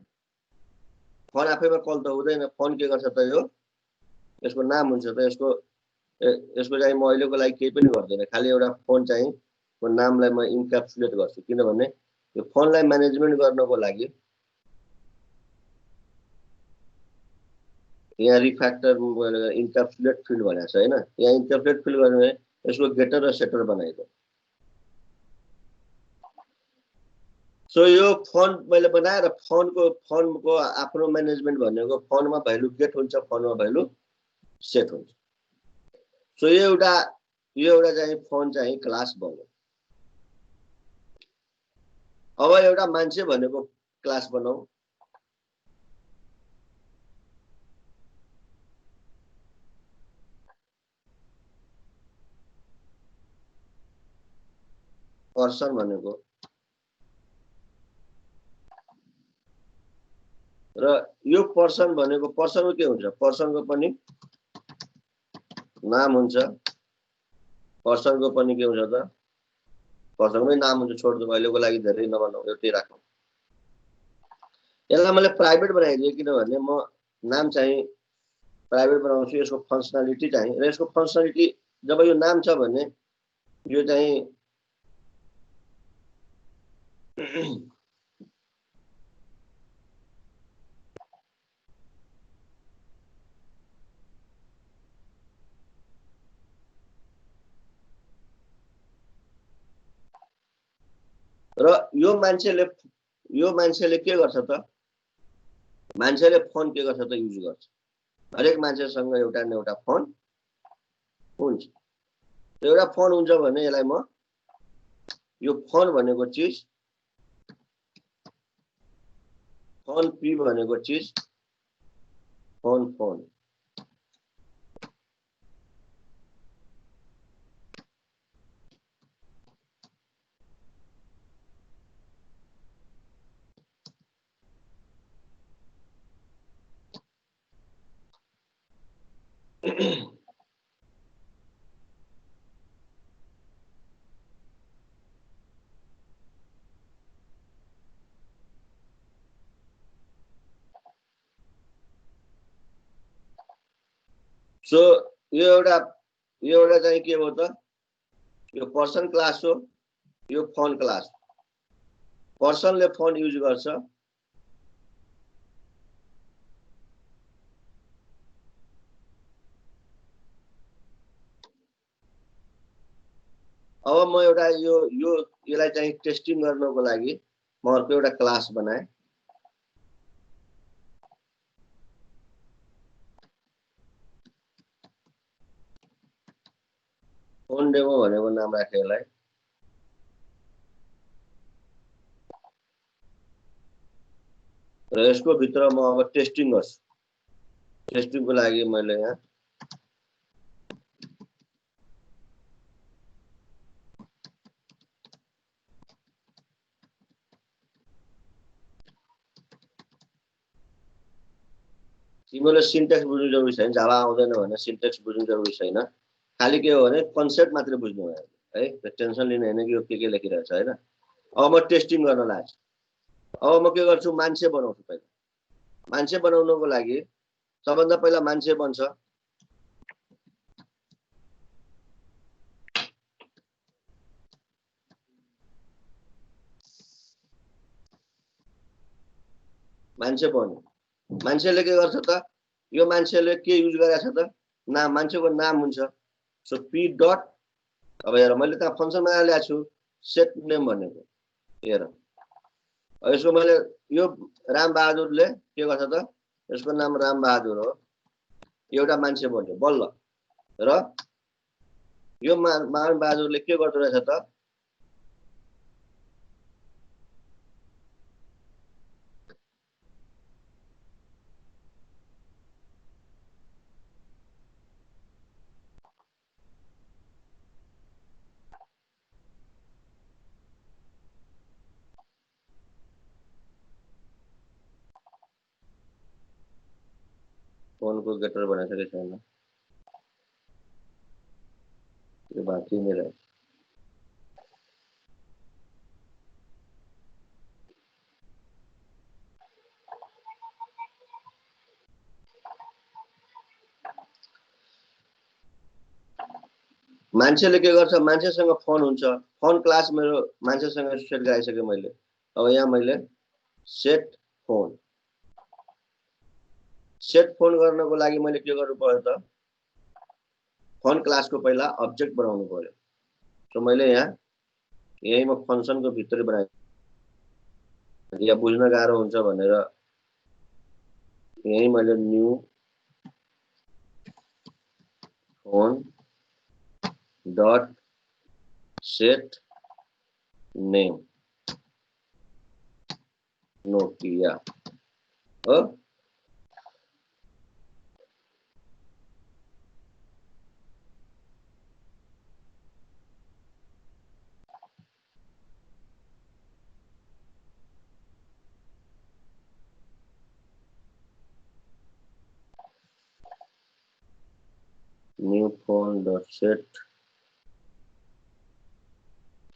फोन आफैमा कल त हुँदैन, फोन के गर्छ त यो, यसको नाम हुन्छ त, यसको चाहिँ म अहिलेको लागि केही पनि गर्दैन, खालि एउटा फोन चाहिँ को नामलाई म इन्क्याप्सुलेट गर्छु, किनभने यो फोनलाई म्यानेजमेन्ट गर्नको लागि यहाँ रिफ्याक्टर इन्क्याप्सुलेट फिल्ड भनेको छ हैन, यहाँ इन्क्याप्सुलेट फिल्ड गर्ने यसको गेटर र सेटर बनाइदो। सो यो फोन मैले बनाएर फोनको आफ्नो म्यानेजमेन्ट भनेको फोनमा भ्यालु गेट हुन्छ, फोनमा भ्यालु सेट हुन्छ। सो यो एउटा चाहिँ फोन चाहिँ क्लास भयो। अब एउटा मान्छे भनेको क्लास बनाऊ। पर्सन भनेको र यो पर्सन भनेको पर्सनको के हुन्छ, पर्सनको पनि नाम हुन्छ, पर्सनको पनि के हुन्छ त, पर्सनमै नाम हुन्छ। छोड्दो अहिलेको लागि धेरै नबनाऊ, एउटै राखौँ। यसलाई मैले प्राइभेट बनाइदिएँ किनभने म नाम चाहिँ प्राइभेट बनाउँछु। यसको फङ्सनालिटी चाहिँ र यसको फङ्सनालिटी जब यो नाम छ भने यो चाहिँ र यो मान्छेले के गर्छ त, मान्छेले फोन के गर्छ त, युज गर्छ। हरेक मान्छेसँग एउटा न एउटा फोन हुन्छ। एउटा फोन हुन्छ भने यसलाई म यो फोन भनेको चिज, फोन पी भनेको चिज, फोन सो यो एउटा चाहिँ के हो त, यो पर्सन क्लास हो, यो फोन क्लास। पर्सनले फोन युज गर्छ, अब म एउटा यसलाई चाहिँ टेस्टिङ गर्नको लागि म अर्को एउटा क्लास बनाएँ। फोन डेमो भनेको नाम राखेँ यसलाई। र यसको भित्र म अब टेस्टिङ गर्छु। टेस्टिङको लागि मैले यहाँ तिमीले सिन्टेक्स बुझ्नु जरुरी छैन, जावा आउँदैन भने सिन्टेक्स बुझ्नु जरुरी छैन, खालि के हो भने कन्सेप्ट मात्रै बुझ्नु भयो है, टेन्सन लिनु हैन कि यो के लेखिरहेछ हैन। अब म टेस्टिङ गर्न लाग्छु। अब म के गर्छु, मान्छे बनाउँछु। पहिला मान्छे बनाउनको लागि सबभन्दा पहिला मान्छे बन्छ। मान्छे बन्यो। मान्छेले के गर्छ त, यो मान्छेले के युज गरेछ त, नाम, मान्छेको नाम हुन्छ। सो पी डट, अब हेर मैले त्यहाँ फंक्सन बनाएर ल्याएको छु, सेट नेम भनेको। हेर यसको मैले यो रामबहादुरले के गर्छ त, यसको नाम रामबहादुर हो, एउटा मान्छे बन्यो बल्ल। र यो मानबहादुरले के गर्दो रहेछ त, फोनको गेटर बनाइसकेको छैन, यो बाँकी नै रहेछ। मान्छेले के गर्छ, मान्छेसँग फोन हुन्छ, फोन क्लास मेरो मान्छेसँग सेट गराइसकेँ मैले। अब यहाँ मैले सेट फोन गर्नको लागि मैले के गर्नु पर्यो त, फोन क्लासको पहिला अब्जेक्ट बनाउनु पर्यो। सो मैले यहाँ यही म फंक्सनको भित्र बनाएँ, या बुझ्न गाह्रो हुन्छ भनेर यही मैले new phone dot set name Nokia हो। New phone dot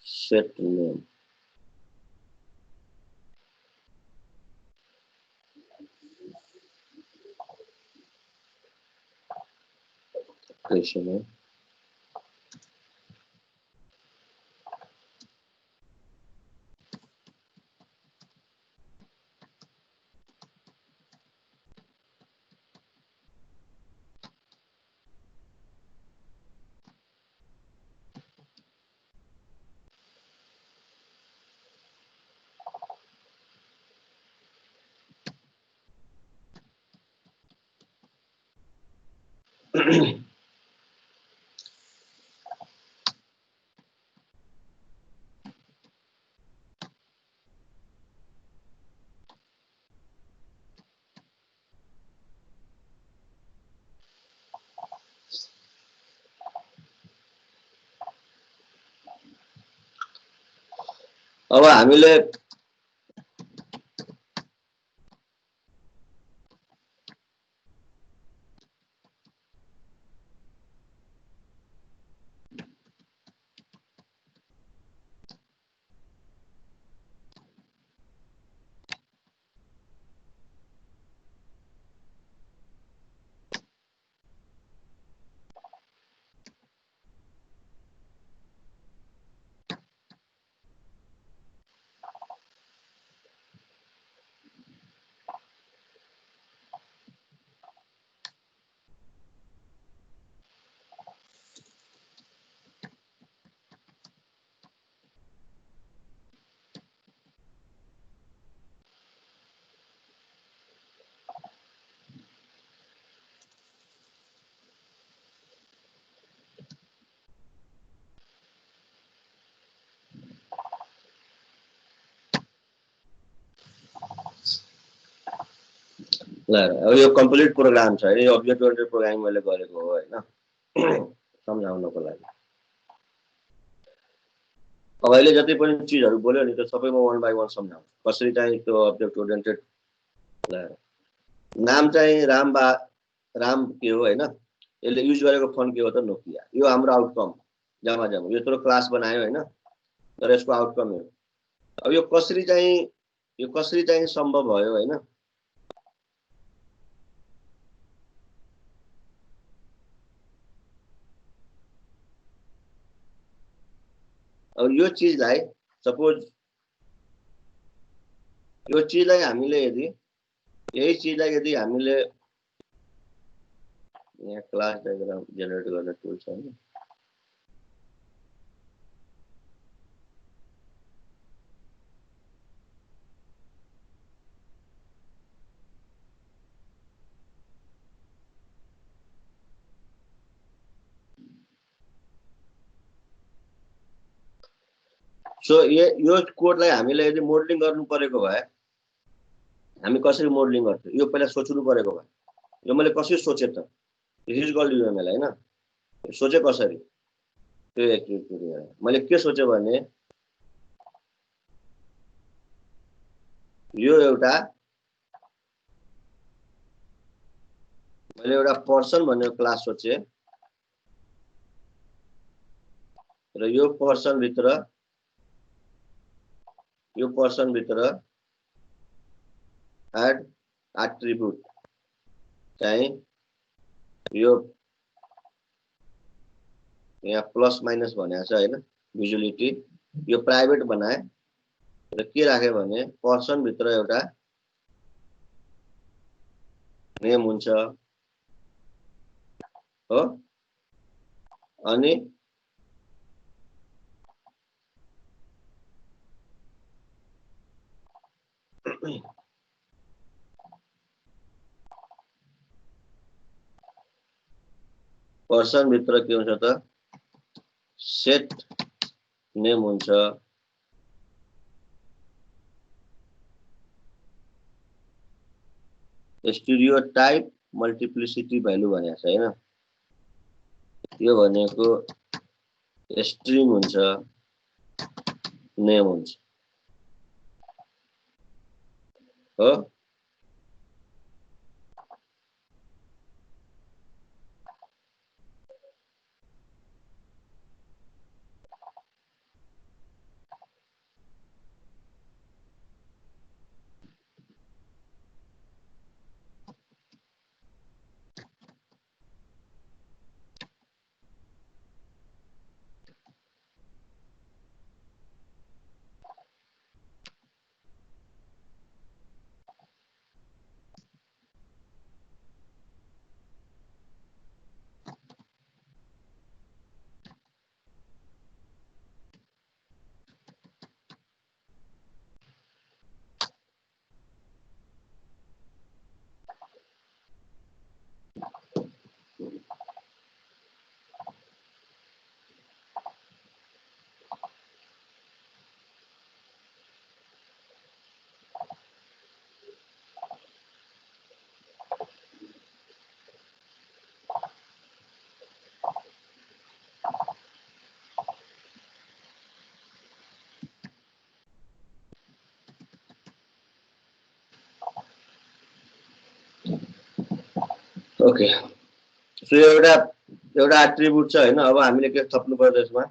set name question है। अब हामीले अब यो कम्प्लिट प्रोग्राम छ, यो अब्जेक्ट ओरिएन्टेड प्रोग्रामिङ मैले गरेको हो हैन, सम्झाउनको लागि। अब अहिले जति पनि चीजहरु बोल्यो नि त्यो सबै म वन बाइ वन सम्झाउँछु, कसरी चाहिँ त्यो अब्जेक्ट ओरिएन्टेड नाम चाहिँ राम के हो हैन, यसले युज गरेको फोन के हो त नोकिया। यो हाम्रो आउटकम जामा यो यत्रो क्लास बनायो हैन, तर यसको आउटकम हो। अब यो कसरी चाहिँ सम्भव भयो हैन। अब यो चीजलाई सपोज यो चीजलाई हामीले यदि यही चीजलाई यदि हामीले यहाँ क्लास डायग्राम जेनेरेट गर्ने टुल छ हैन, सो यो कोडलाई हामीले यदि मोडलिङ गर्नु परेको भए हामी कसरी मोडलिङ गर्थ्यौं, यो पहिला सोच्नु परेको भए यो मैले कसरी सोचे त, दिस इज कल्ड यूएमएल हैन। सोचे कसरी त्यो एकचोटी मैले के सोचे भने यो एउटा मैले एउटा पर्सन भन्ने क्लास सोचे र यो पर्सन भित्र एड एट्रिब्युट चाहिँ यो यहाँ प्लस माइनस भनेको छ हैन भिजुअलिटी यो प्राइभेट बनाए र के राखे भने पर्सन भित्र एउटा नेम हुन्छ हो अनि पर्सन भित्र के हुन्छ त सेट नेम हुन्छ स्टेरियोटाइप मल्टिप्लिसिटी भ्यालु भनेको छ हैन यो भनेको स्ट्रिङ हुन्छ नेम हुन्छ हो ओके सो एउटा एट्रिब्युट छ हैन अब हामीले के थप्नु पर्छ यसमा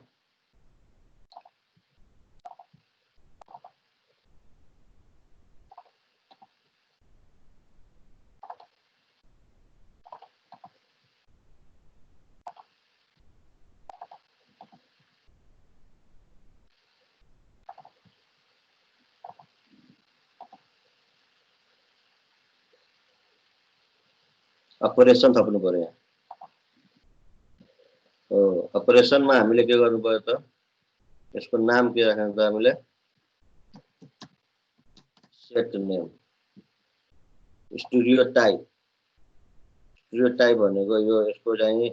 अपरेसन थप्नु पर्यो यहाँ हो अपरेसनमा हामीले के गर्नु पर्यो त यसको नाम के राख्नु त हामीले सेट नेम स्टेरियोटाइप भनेको यो यसको चाहिँ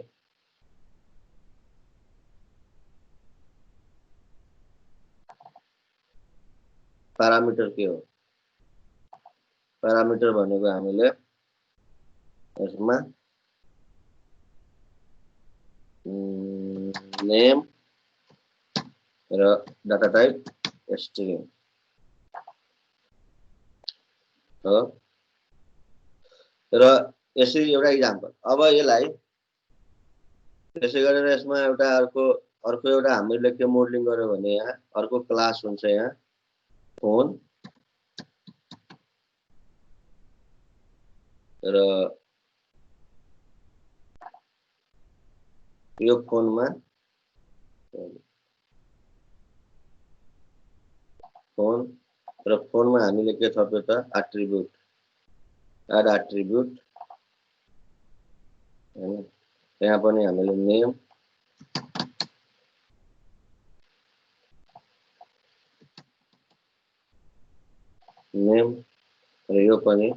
प्यारामिटर के हो प्यारामिटर भनेको हामीले यसमा नेम र डाटा टाइप स्ट्रिङ हो र यसरी एउटा इक्जाम्पल अब यसलाई त्यसै गरेर यसमा एउटा अर्को एउटा हामीले के मोडलिङ गर्यो भने यहाँ अर्को क्लास हुन्छ यहाँ फोन र यो फोनमा फोन र फोनमा हामीले के थप्यो त एट्रिब्युट एड एट्रिब्युट हैन यहाँ पनि हामीले नेम र यो पनि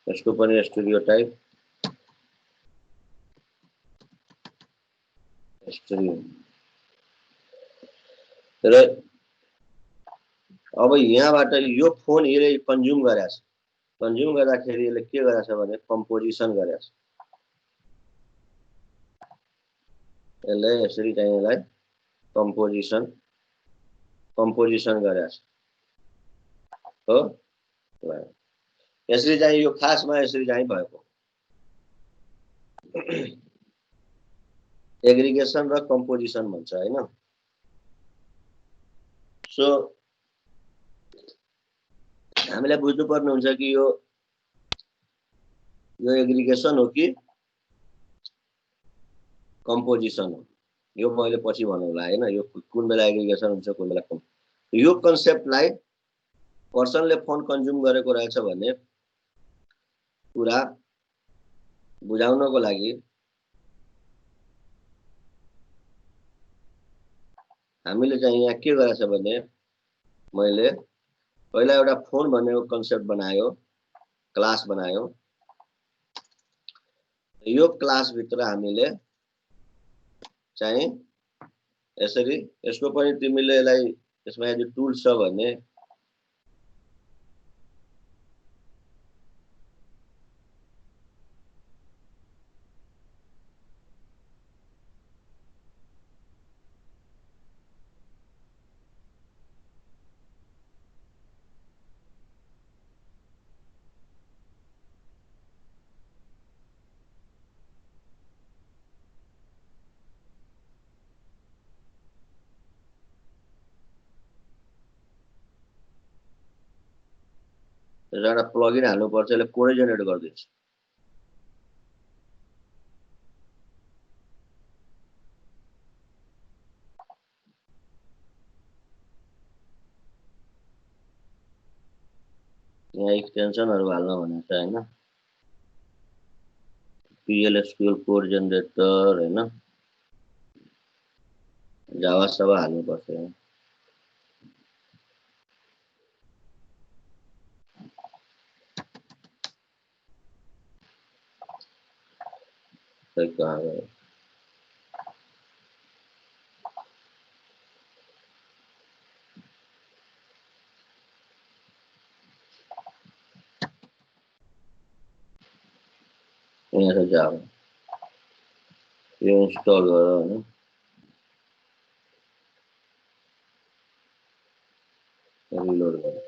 यसको पनि स्टेरियोटाइप स्ट्रिङ र अब यहाँबाट यो फोन यसले कन्ज्युम गरेछ कन्ज्युम गर्दाखेरि यसले के गरेछ भने कम्पोजिसन गरेछ यसले यसरी चाहिँ यसलाई कम्पोजिसन गरेछ हो यसरी चाहिँ यो खासमा यसरी चाहिँ भएको एग्रिगेसन र कम्पोजिसन भन्छ हैन सो हामीलाई बुझ्नुपर्ने हुन्छ कि यो एग्रिगेसन हो कि कम्पोजिसन हो यो मैले पछि भन्नुला हैन, यो कुन बेला एग्रिगेसन हुन्छ कुन बेला कम। यो कन्सेप्टलाई पर्सनले फोन कन्ज्युम गरेको रहेछ भने कुरा बुझाउनको लागि हामीले चाहिँ यहाँ के गरेछ भने मैले पहिला एउटा फोन भन्ने कन्सेप्ट बनायो, क्लास बनायो। यो क्लास भित्र हामीले चाहिँ यसरी यसको पनि तिमीले यसलाई यसमा यदि टुल्स छ भने एउटा प्लगइन हाल्नुपर्छ, यसले कोडै जेनेरेट गरिदिन्छ। यहाँ एक्सटेन्सनहरु हाल्न भनेको छ हैन, PLSQL कोड जेनेरेटर हैन, जावा सावा हाल्नुपर्छ यहाँ। कहाँ गयो? यहाँ से जाओ, यो इन्स्टल गरो हैन, रिलोड गरो।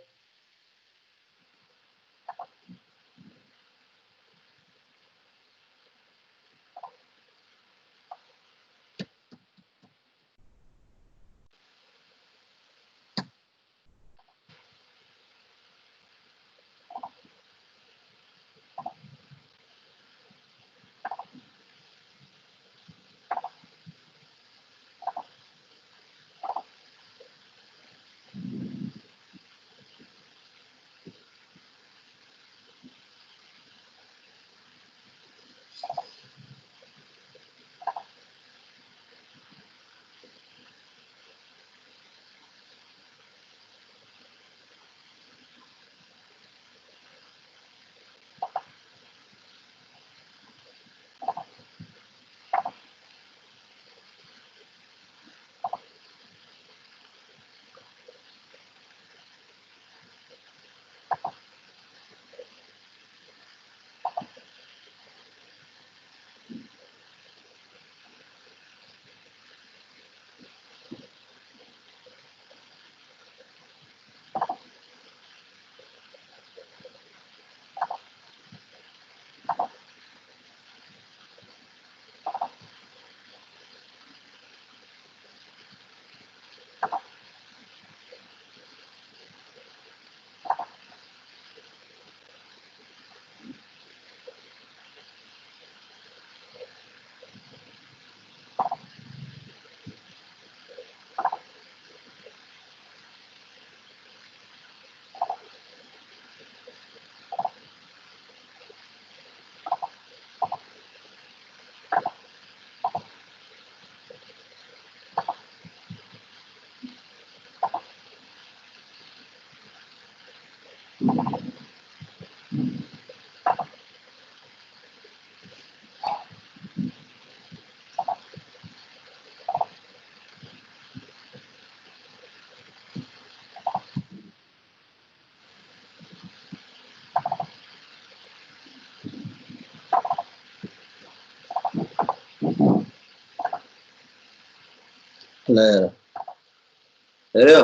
ले हेऱ्यो?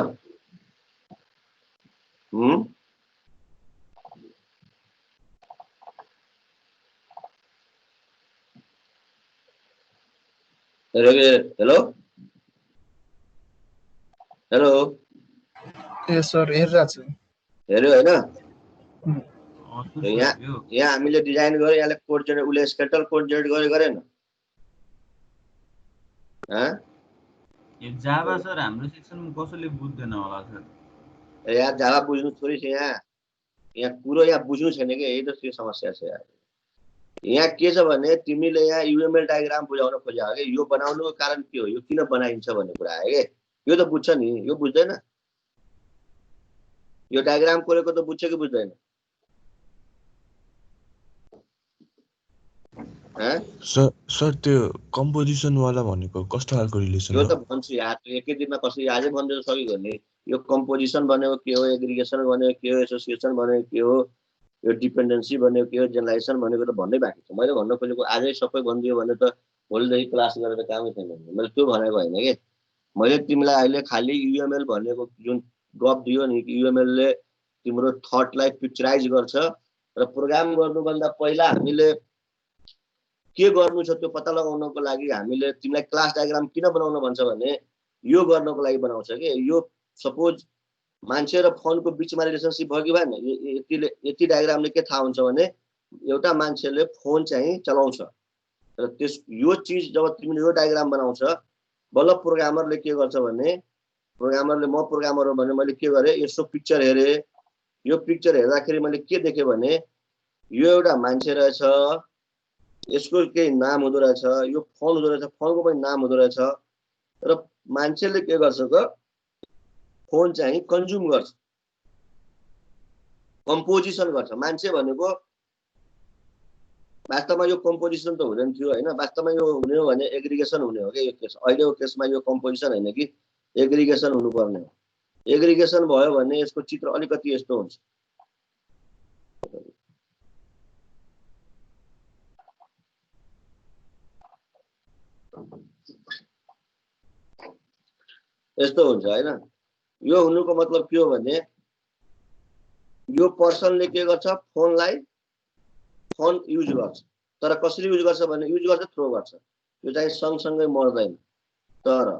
हेलो हेलो, यस सर, हेरिरहेको छु। हेऱ्यो हैन? यहाँ हामीले डिजाइन गरे, यहाँले कोड जेनेरेट, उसले स्केलेटल कोड जेनेरेट गरेन? यो जाभा सर हाम्रो सेक्सनमा कसैले बुझ्दैन होला सर। यार जाभा बुझ्नु थोरै छ यहाँ कुरो यहाँ बुझ्नु छैन कि यही त त्यो समस्या छ यार। यहाँ के छ भने तिमीले यहाँ युएमएल डायग्राम बुझाउन खोज्या हो कि यो बनाउनुको कारण के हो, यो किन बनाइन्छ भन्ने कुरा आयो कि यो त बुझ्छ नि, यो बुझ्दैन। यो डायग्राम कोरेको त बुझ्छ कि बुझ्दैन? सर त्यो कम्पोजिसन वाला भनेको कस्तो खालको रिलेसन यो हो? त भन्छु यार, एकै दिनमा कसरी आजै भन्दै सकियो नि। यो कम्पोजिसन भनेको के हो, एग्रिगेसन भनेको के हो, एसोसिएसन भनेको के हो, यो डिपेन्डेन्सी भनेको के हो, जेनरलाइजेसन भनेको त भन्दै बाँकी छ। मैले भन्न खोजेको आजै सबै भनिदियो भने त भोलिदेखि क्लास गरेर कामै छैन। मैले त्यो भनेको होइन कि मैले तिमीलाई अहिले खालि युएमएल भनेको जुन गफ दियो नि, युएमएलले तिम्रो थटलाई पिक्चराइज गर्छ र प्रोग्राम गर्नुभन्दा पहिला हामीले के गर्नु छ त्यो पत्ता लगाउनको लागि हामीले तिमीलाई क्लास डायग्राम किन बनाउन भन्छ भने यो गर्नको लागि बनाउँछ कि यो सपोज मान्छे र फोनको बिचमा रिलेसनसिप भयो कि भएन, यति डायग्रामले के थाहा हुन्छ भने एउटा मान्छेले फोन चाहिँ चलाउँछ र त्यस यो चिज जब तिमीले यो डायग्राम बनाउँछ बल्ल प्रोग्रामरले के गर्छ भने प्रोग्रामरले म प्रोग्रामर हो भने मैले के गरेँ यसो पिक्चर हेरेँ, यो पिक्चर हेर्दाखेरि मैले के देखेँ भने यो एउटा मान्छे रहेछ, यसको केही नाम हुँदो रहेछ, यो फोन हुँदो रहेछ, फोनको पनि नाम हुँदो रहेछ र मान्छेले के गर्छ त फोन चाहिँ कन्ज्युम गर्छ, कम्पोजिसन गर्छ। मान्छे भनेको वास्तवमा यो कम्पोजिसन त हुँदैन थियो होइन, वास्तवमा यो हुने हो भने एग्रिगेसन हुने हो कि यो केस। अहिलेको केसमा यो कम्पोजिसन होइन कि एग्रिगेसन हुनुपर्ने हो। एग्रिगेसन भयो भने यसको चित्र अलिकति यस्तो हुन्छ। यस्तो हुन्छ होइन। यो हुनुको मतलब के हो भने यो पर्सनले के गर्छ फोनलाई फोन युज गर्छ, तर कसरी युज गर्छ भने युज गर्छ थ्रो गर्छ, यो चाहिँ सँगसँगै मर्दैन। तर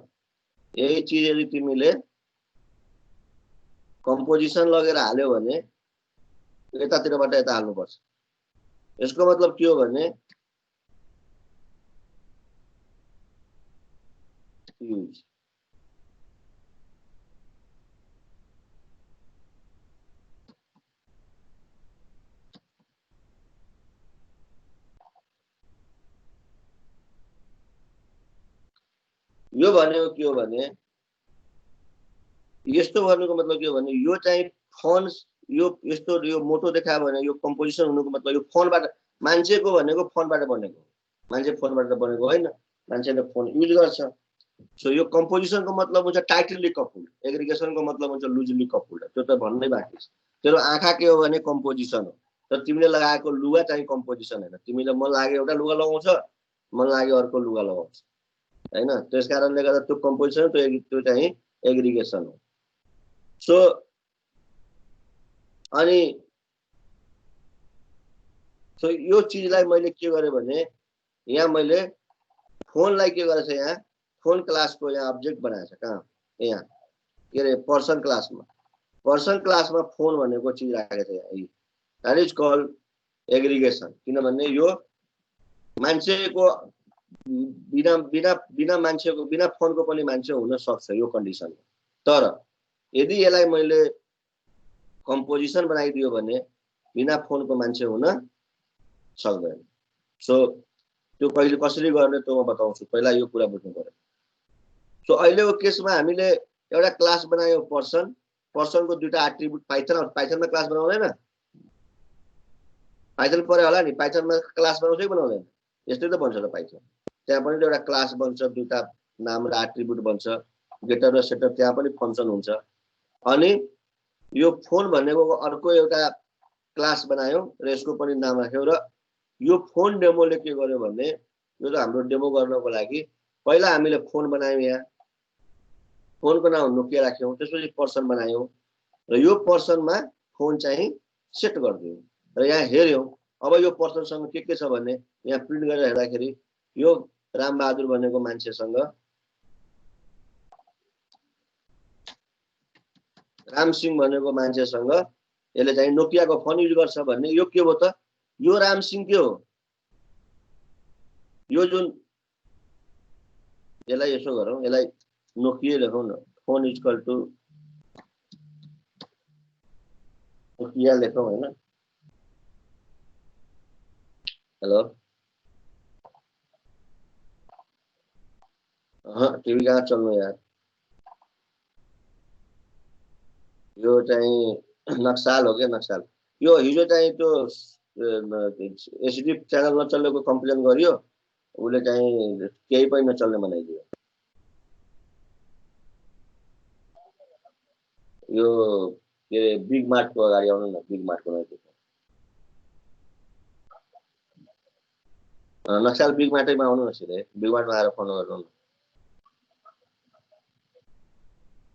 यही चिज यदि तिमीले कम्पोजिसन लगेर हाल्यो भने यतातिरबाट यता हाल्नुपर्छ। यसको मतलब के हो भने युज यो भनेको के हो भने यस्तो भन्नुको मतलब के हो भने यो चाहिँ फोन यो यस्तो यो मोटो देखायो भने यो कम्पोजिसन हुनुको मतलब यो फोनबाट मान्छेको भनेको फोनबाट बनेको, मान्छे फोनबाट बनेको होइन, मान्छेले फोन युज गर्छ। सो यो कम्पोजिसनको मतलब हुन्छ टाइटली कपुल्ड, एग्रिगेसनको मतलब हुन्छ लुजली कपुल्ड। त्यो त भन्नै बाँकी छ। तेरो आँखा के हो भने कम्पोजिसन हो, तर तिमीले लगाएको लुगा चाहिँ कम्पोजिसन होइन। तिमीले मन लाग्यो एउटा लुगा लगाउँछ, मन लाग्यो अर्को लुगा लगाउँछ होइन, त्यस कारणले गर्दा त्यो कम्पोजिसन त्यो चाहिँ एग्रिगेसन हो। सो अनि सो यो चिजलाई मैले के गरेँ भने यहाँ मैले फोनलाई के गरेछ, यहाँ फोन क्लासको यहाँ अब्जेक्ट बनाएछ। कहाँ यहाँ के अरे पर्सन क्लासमा, पर्सन क्लासमा फोन भनेको चिज राखेको छ यहाँ। That is called aggregation. किनभने यो मान्छेको बिना बिना बिना मान्छेको बिना फोनको पनि मान्छे हुन सक्छ यो कन्डिसनमा। तर यदि यसलाई मैले कम्पोजिसन बनाइदियो भने बिना फोनको मान्छे हुन सक्दैन। सो त्यो कहिले कसरी गर्ने त्यो म बताउँछु, पहिला यो कुरा बुझ्नु पर्यो। सो अहिलेको केसमा हामीले एउटा क्लास बनायो पर्सन, पर्सनको दुईटा एट्रिब्युट पाइथनमा क्लास बनाउँदैन, पाइथन पऱ्यो होला नि, पाइथनमा क्लास बनाउँछ कि बनाउँदैन? यस्तै त बन्छ त पाइथन। त्यहाँ पनि एउटा क्लास बन्छ, दुईटा नाम र एट्रिब्युट बन्छ, गेटर र सेटर, त्यहाँ पनि फङ्सन हुन्छ। अनि यो फोन भनेको अर्को एउटा क्लास बनायो र यसको पनि नाम राख्यो। र यो फोन डेमोले के गर्यो भने यो त हाम्रो डेमो गर्नको लागि पहिला हामीले फोन बनायौँ, यहाँ फोनको नाम नोकिया राख्यौँ, त्यसपछि पर्सन बनायौँ र यो पर्सनमा फोन चाहिँ सेट गरिदियौँ र यहाँ हेऱ्यौँ। अब यो पर्सनसँग के छ भने यहाँ प्रिन्ट गरेर हेर्दाखेरि यो रामबहादुर भनेको मान्छेसँग रामसिंह भनेको मान्छेसँग यसले चाहिँ नोकियाको फोन युज गर्छ भन्ने यो के हो त? यो रामसिंह के हो? यो जुन यसलाई यसो गरौँ, यसलाई नोकिया लेखौँ न फोन इक्वल टु नोकिया लेखौँ हैन हेलो टिभी कहाँ चल्नु यार यो चाहिँ नक्साल हो क्या नक्साल यो हिजो चाहिँ त्यो एसडी च्यानल नचलेको कम्प्लेन गरियो उसले चाहिँ केही पनि नचल्ने बनाइदियो यो के अरे बिग मार्टको अगाडि आउनु न बिग मार्टको नजिक नक्साल बिग मार्टैमा आउनु न सिधै बिग मार्टमा आएर फोन गर्नु न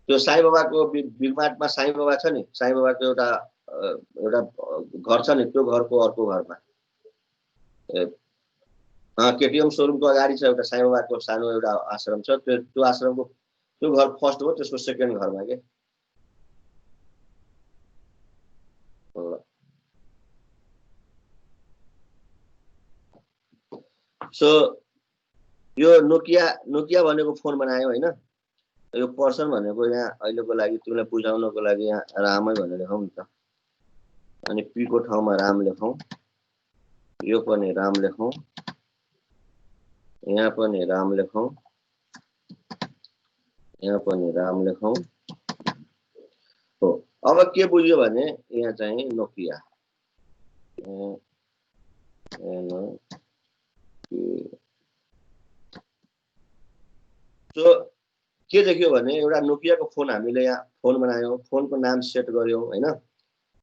त्यो साई बाबाको बिग मार्टमा साई बाबा छ नि साई बाबाको एउटा घर छ नि त्यो घरको अर्को घरमा केटीएम सोरुमको अगाडि छ एउटा साई बाबाको सानो एउटा आश्रम छ त्यो आश्रमको त्यो घर फर्स्ट हो त्यसको सेकेन्ड घरमा के सो यो नोकिया भनेको फोन बनायो हैन यो पर्सन भनेको यहाँ अहिलेको लागि तिमीलाई बुझाउनको लागि यहाँ रामै भनेर लेखौँ नि त अनि पी को ठाउँमा राम लेखौँ यो पनि राम लेखौँ यहाँ पनि राम लेखौँ यहाँ पनि राम लेखौँ हो अब के बुझ्यो भने यहाँ चाहिँ नोकिया सो के देखियो भने एउटा नोकियाको फोन हामीले यहाँ फोन बनायौँ फोनको नाम सेट गर्यौँ हैन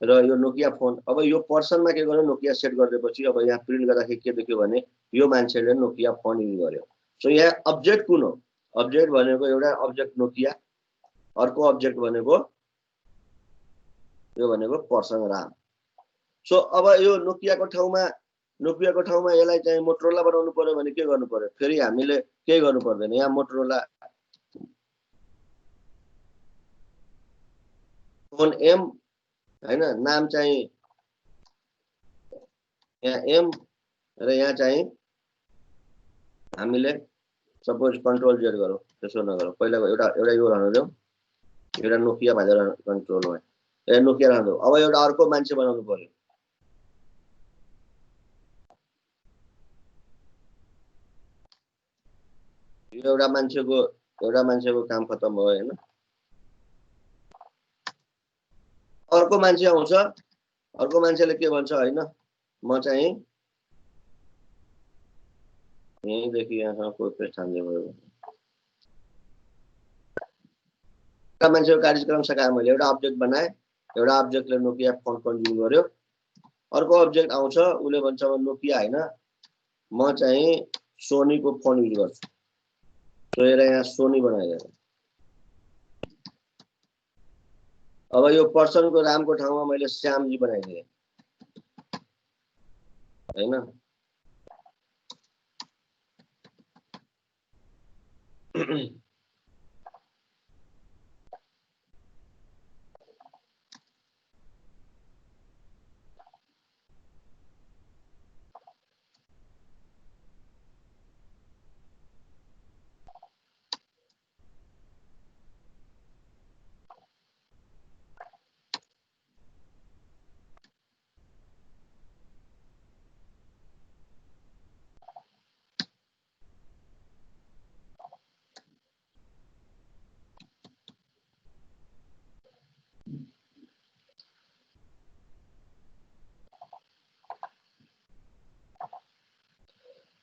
र यो नोकिया फोन अब यो पर्सनमा के गर्यो नोकिया सेट गरिदिएपछि अब यहाँ प्रिन्ट गर्दाखेरि के देख्यो भने यो मान्छेले नोकिया फोन युज गर्यो सो यहाँ अब्जेक्ट कुन हो अब्जेक्ट भनेको एउटा अब्जेक्ट नोकिया अर्को अब्जेक्ट भनेको यो भनेको पर्सन राम सो अब यो नोकियाको ठाउँमा यसलाई चाहिँ मोटरोला बनाउनु पर्यो भने के गर्नु पर्यो फेरि हामीले केही गर्नु पर्दैन यहाँ मोटरोला फोन एम हैन नाम चाहिँ यहाँ एम र यहाँ चाहिँ हामीले सपोज कन्ट्रोल जेड गरौँ त्यसो नगरौँ पहिला एउटा यो रहन देऊ एउटा नोकिया भनेर कन्ट्रोल हो ए नोकिया रहन देऊ अब एउटा अर्को मान्छे बनाउनु पर्यो यो एउटा मान्छेको काम खत्म भयो हैन अर्को मान्छे आउँछ अर्को मान्छेले के भन्छ हैन म चाहिँ यहीँदेखि यहाँसम्म कोही पेज थाम्दै भयो एउटा मान्छेको कार्यक्रम सकाए मैले एउटा अब्जेक्ट बनाएँ एउटा अब्जेक्टले नोकिया फोन कन्ज्युम गर्यो अर्को अब्जेक्ट आउँछ उसले भन्छ नोकिया हैन म चाहिँ सोनीको फोन युज गर्छु तो यहाँ सोनी बनाइदिएर अब यो पर्सनको रामको ठाउँमा मैले श्यामजी बनाइदिएँ हैन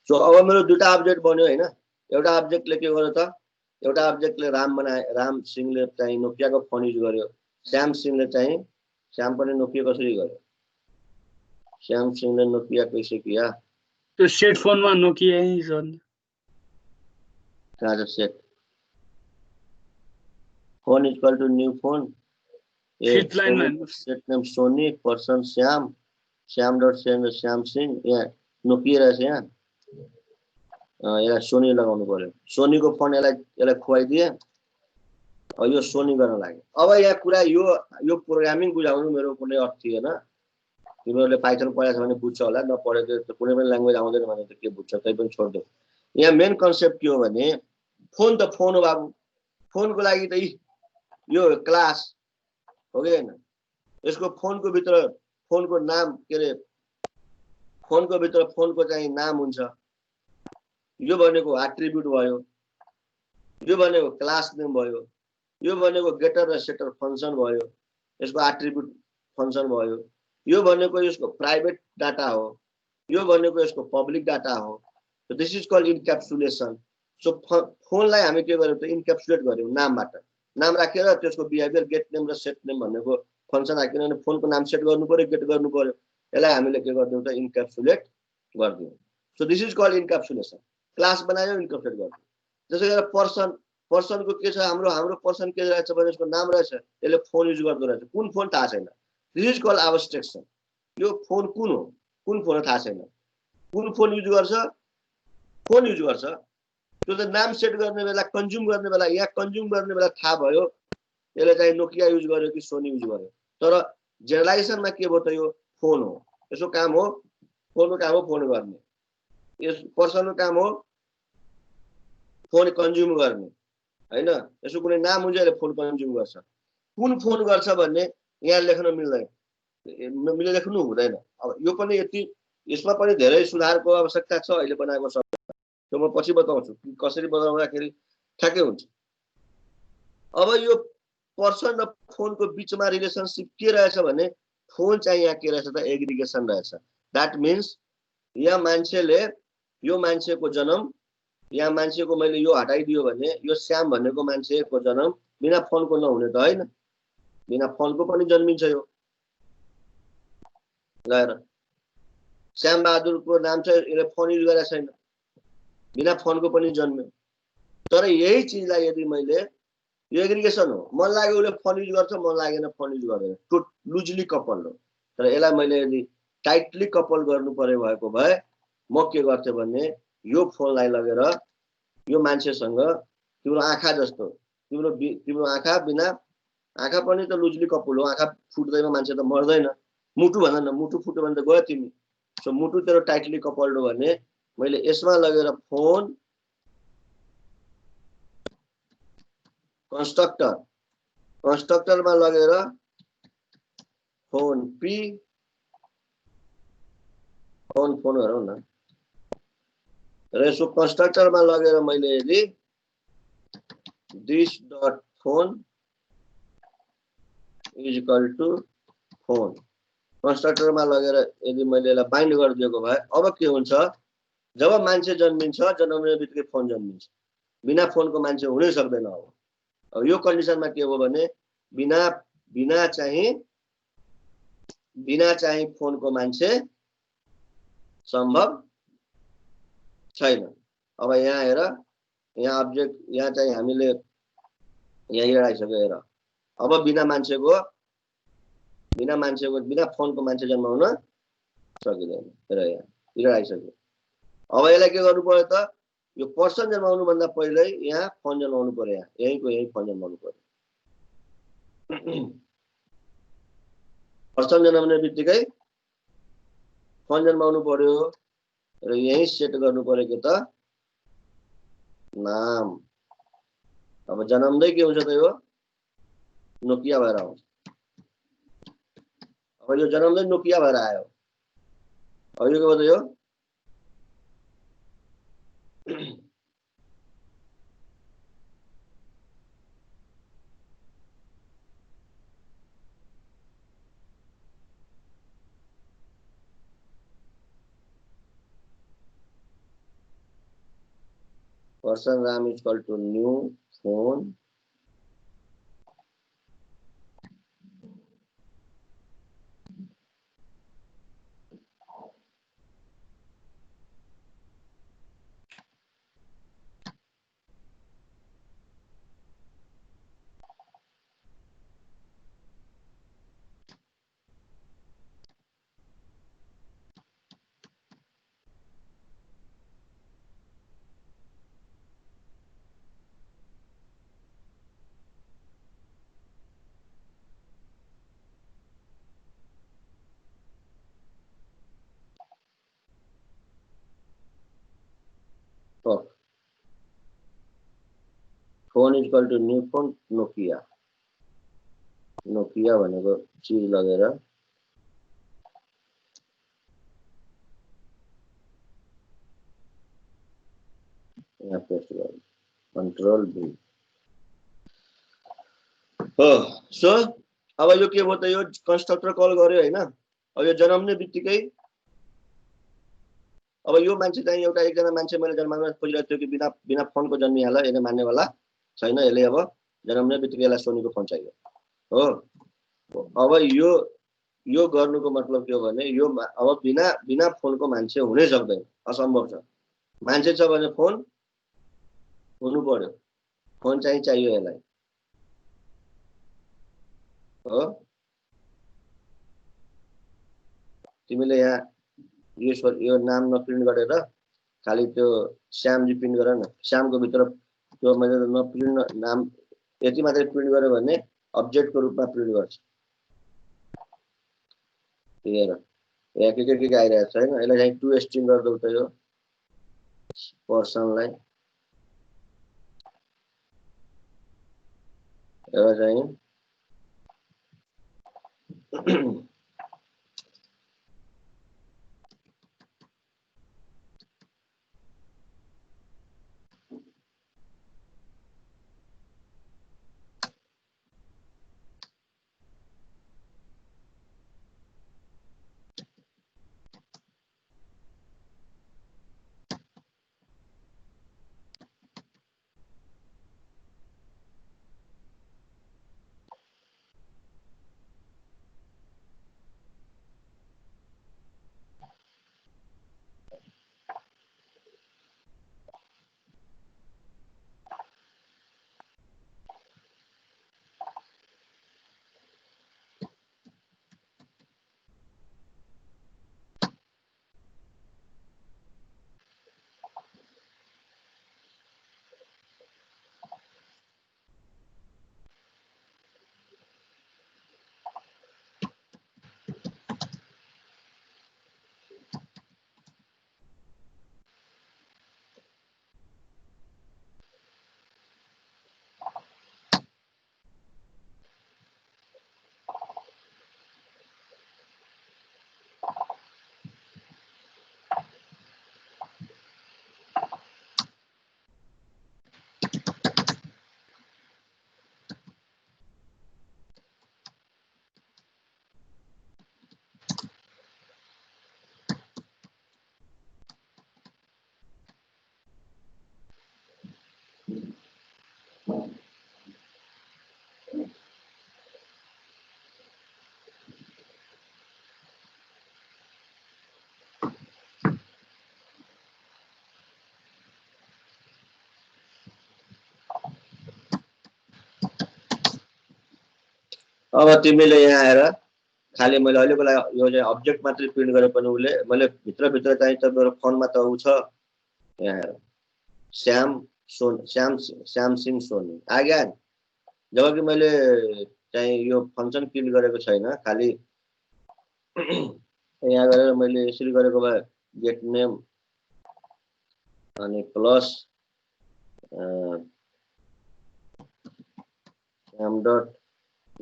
सो अब मेरो दुईटा अब्जेक्ट बन्यो हैन एउटा अब्जेक्टले के गर्यो त एउटा अब्जेक्टले राम बनाए राम सिंहले चाहिँ नोकियाको फोन युज गर्यो श्याम सिंहले चाहिँ श्याम पनि नोकिया कसरी गर्यो श्याम सिंहले नोकिया कैसे किया तो सेट फोन में नोकिया ही छ कहाँ छ set phone equal to new phone fifth line में set name Sony person Shyam dot send Shyam Singh यहाँ नोकिया रहेछ यहाँ यसलाई सोनी लगाउनु पर्यो सोनीको फोन यसलाई खुवाइदिए यो सोनी गर्न लाग्यो अब यहाँ कुरा यो प्रोग्रामिङ बुझाउनु मेरो कुनै अर्थ थिएन तिमीहरूले पाइथन पढाएको छ भने बुझ्छ होला नपढेको त कुनै पनि ल्याङ्ग्वेज आउँदैन भने त के बुझ्छ त्यही पनि छोड्देऊ यहाँ मेन कन्सेप्ट के हो भने फोन त फोन हो बाबु फोनको लागि त यो क्लास हो कि हैन यसको फोनको भित्र फोनको नाम के रे फोनको भित्र फोनको चाहिँ नाम हुन्छ यो भनेको एट्रिब्युट भयो यो भनेको क्लास नेम भयो यो भनेको गेटर र सेटर फंक्सन भयो यसको एट्रिब्युट फंक्सन भयो यो भनेको यसको प्राइभेट डाटा हो यो भनेको यसको पब्लिक डाटा हो so this is called encapsulation so फोनलाई हामी के गर्यौं त इन्क्याप्सुलेट गर्यौं नामबाट नाम राखेर त्यसको बिहेभियर गेट नेम र सेट नेम भनेको फंक्सन राखेर अनि फोनको नाम सेट गर्नु पर्यो गेट गर्नु पर्यो यसलाई हामीले के गर्दियौं त इन्क्याप्सुलेट गर्दियौं so this is called encapsulation class बनायो इन्क्याप्सुलेट गर्दियौं त्यसै गरेर पर्सनको के छ हाम्रो पर्सन के रहेछ भने यसको नाम रहेछ यसले फोन युज गर्दो रहेछ कुन फोन थाहा छैन दिस इज कल्ड एब्स्ट्र्याक्सन यो फोन कुन हो कुन फोन थाहा छैन कुन फोन युज गर्छ त्यो त नाम सेट गर्ने बेला कन्ज्युम गर्ने बेला यहाँ कन्ज्युम गर्ने बेला थाहा भयो यसले चाहिँ नोकिया युज गर्यो कि सोनी युज गर्यो तर जेनरलाइजेसनमा के भयो त यो फोन हो यसको काम हो फोनको काम हो फोन गर्ने यस पर्सनको काम हो फोन कन्ज्युम गर्ने हैन यसको कुनै नाम हुन्छ यसले फोन कन्ज्युम गर्छ कुन फोन गर्छ भन्ने यहाँ लेख्न मिल्दैन लेख्नु हुँदैन अब यो पनि यति यसमा पनि धेरै सुधारको आवश्यकता छ अहिले बनाएको छ त्यो म पछि बताउँछु कसरी बनाउँदाखेरि ठ्याक्कै हुन्छ अब यो पर्सन र फोनको बीचमा रिलेसनशिप के रहेछ भने फोन चाहिँ यहाँ के रहेछ त एग्रिगेसन रहेछ दैट मीन्स यहाँ मान्छेले यो मान्छेको जन्म यहाँ मान्छेको मैले यो हटाइदियो भने यो श्याम भनेको मान्छेको जन्म बिना फोनको नहुने त हैन बिना फोनको पनि जन्मिन्छ यो गएर श्याम बहादुरको नाम छ यसले फोन युज गरेको छैन बिना फोनको पनि जन्म्यो तर यही चीजलाई यदि मैले यो एग्रिगेसन हो मन लाग्यो उसले फोन युज गर्छ मन लागेन फोन युज गर्दैन टु लुजली कपल हो तर यसलाई मैले यदि टाइटली कपल गर्नु पर्यो भएको भए म के गर्थे भने यो फोनलाई लगेर यो मान्छेसँग तिम्रो आँखा जस्तो तिम्रो आँखा बिना आँखा पनि त लुजली कपल हो आँखा फुट्दैमा मान्छे त मर्दैन मुटु भन्दा न मुटु फुट्यो भने त गयो तिमी सो मुटु तेरो टाइटली कपल्ड हो भने मैले यसमा लगेर फोन कन्स्ट्रक्टरमा लगेर फोन पी फोन गरौँ न र यसको कन्स्ट्रक्टरमा लगेर मैले यदि this dot phone is equal to phone कन्स्ट्रक्टरमा लगेर यदि मैले यसलाई बाइन्ड गरिदिएको भए अब के हुन्छ जब मान्छे जन्मिन्छ जन्मने बित्तिकै फोन जन्मिन्छ बिना फोनको मान्छे हुनै सक्दैन अब यो कन्डिसनमा के हो भने बिना चाहिँ फोनको मान्छे सम्भव छैन अब यहाँ हेर यहाँ अब्जेक्ट यहाँ चाहिँ हामीले यहाँ हिँडाइसक्यो हेर अब बिना फोनको मान्छे जन्माउन सकिँदैन हेर यहाँ हिँडाइसक्यो अब यसलाई के गर्नु पर्यो त यो पर्सन जन्माउनु भन्दा पहिल्यै यहाँ फोन जन्माउनु पर्यो यही फोन जन्माउनु पर्यो पर्सन जन्माउने बित्तिकै फोन जन्माउनु पर्यो र यही सेट गर्नु पर्यो के त नाम अब जन्मदै के हुन्छ त यो नोकिया भएर आउँछ अब यो जन्मदै नोकिया भएर आयो अब यो के भयो यो person RAM is equal to new phone phone equal to new phone Nokia भनेको चिज लगेर यहाँ पेस्ट गर्नु कन्ट्रोल भी हो। सो अब यो के भयो त यो कन्स्ट्रक्टर कल गर्यो हैन। अब यो जन्मने बित्तिकै अब यो मान्छे चाहिँ एउटा एकजना मान्छे मैले जन्माउन खोजिरहेको थियो कि बिना फोनको जन्मिहाल्ला यसले मान्नेवाला छैन। यसले अब जन्मने बित्तिकै यसलाई सोनीको फोन चाहियो हो। अब यो गर्नुको मतलब के हो भने यो अब बिना फोनको मान्छे हुनै सक्दैन, असम्भव छ। मान्छे छ भने फोन हुनु पर्यो, फोन चाहिँ चाहियो यसलाई हो। तिमीले यहाँ यो नाम नप्रिन्ट गरेर खाली त्यो श्यामजी प्रिन्ट गर न। श्यामको भित्र त्यो मैले नप्रिन्ट नाम यति मात्रै प्रिन्ट गर्यो भने अब्जेक्टको रूपमा प्रिन्ट गर्छ। हेर यहाँ के आइरहेको छ हैन। यसलाई चाहिँ टु स्ट्रिङ गर्दौ त यो पर्सनलाई एउटा चाहिँ अब तिमीले यहाँ आएर खाली मैले अहिलेको लागि यो चाहिँ अब्जेक्ट मात्रै प्रिन्ट गरे पनि उसले मैले भित्र चाहिँ तपाईँको फोनमा त उ छ। यहाँ आएर श्याम सिंह सोनी आ गया। जब कि मैले चाहिँ यो फंक्सन प्रिन्ट गरेको छैन, खाली यहाँ गरेर मैले यसरी गरेको भए गेट नेम अनि plus Shyam dot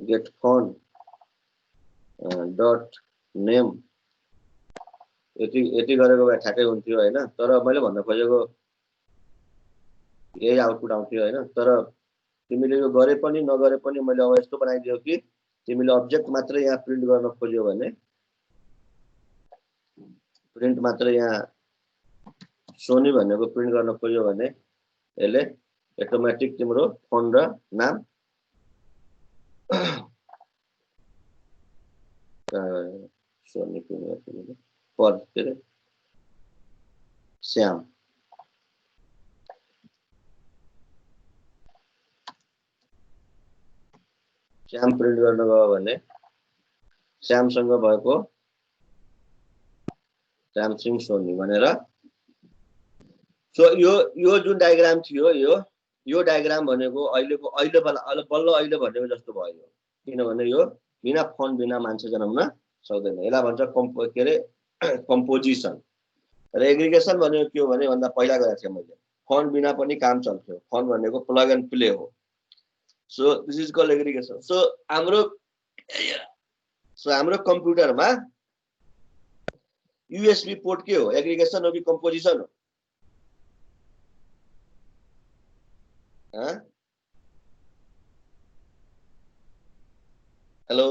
get phone dot name यति गरेको भए ठ्याक्कै हुन्थ्यो हैन। तर मैले भन्न खोजेको यही आउटपुट आउँथ्यो हैन। तर तिमीले यो गरे पनि नगरे पनि मैले अब यस्तो बनाइदियो कि तिमीले अब्जेक्ट मात्रै यहाँ प्रिन्ट गर्न खोज्यो भने प्रिन्ट मात्रै यहाँ सोनी भनेको प्रिन्ट गर्न खोज्यो भने यसले अटोमेटिक तिम्रो फोन र नाम सोनी पर के अरे श्याम प्रिन्ट गर्न गयो भने श्यामसँग भएको श्याम सिंह सोनी भनेर। सो यो जुन डायग्राम थियो यो डायग्राम भनेको अहिले बल्ल अहिले भनेको जस्तो भयो। किनभने यो बिना फोन बिना मान्छे जन्मन सक्दैन। यसलाई भन्छ के अरे कम्पोजिसन। र एग्रिगेसन भनेको के हो भने भन्दा पहिला गरेको थिएँ मैले फन्ड बिना पनि काम चल्थ्यो फन्ड भनेको प्लग एन्ड प्ले हो so this is called aggregation so हाम्रो कम्प्युटरमा यूएसबी पोर्ट के हो एग्रिगेसन हो कि कम्पोजिसन हो हेलो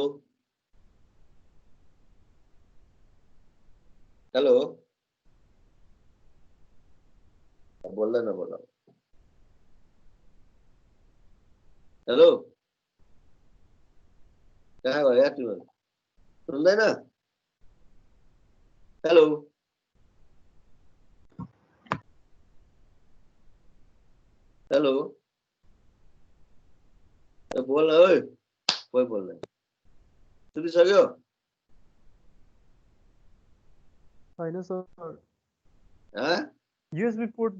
हेलो बोल्दैन बोल हेलो कहाँ गयो यार तिमीहरू सुन्दैन हेलो हेलो बोल ओए कोही बोल्दैन सुतिसक्यो होइन सर हाँ युएसबी पोर्ट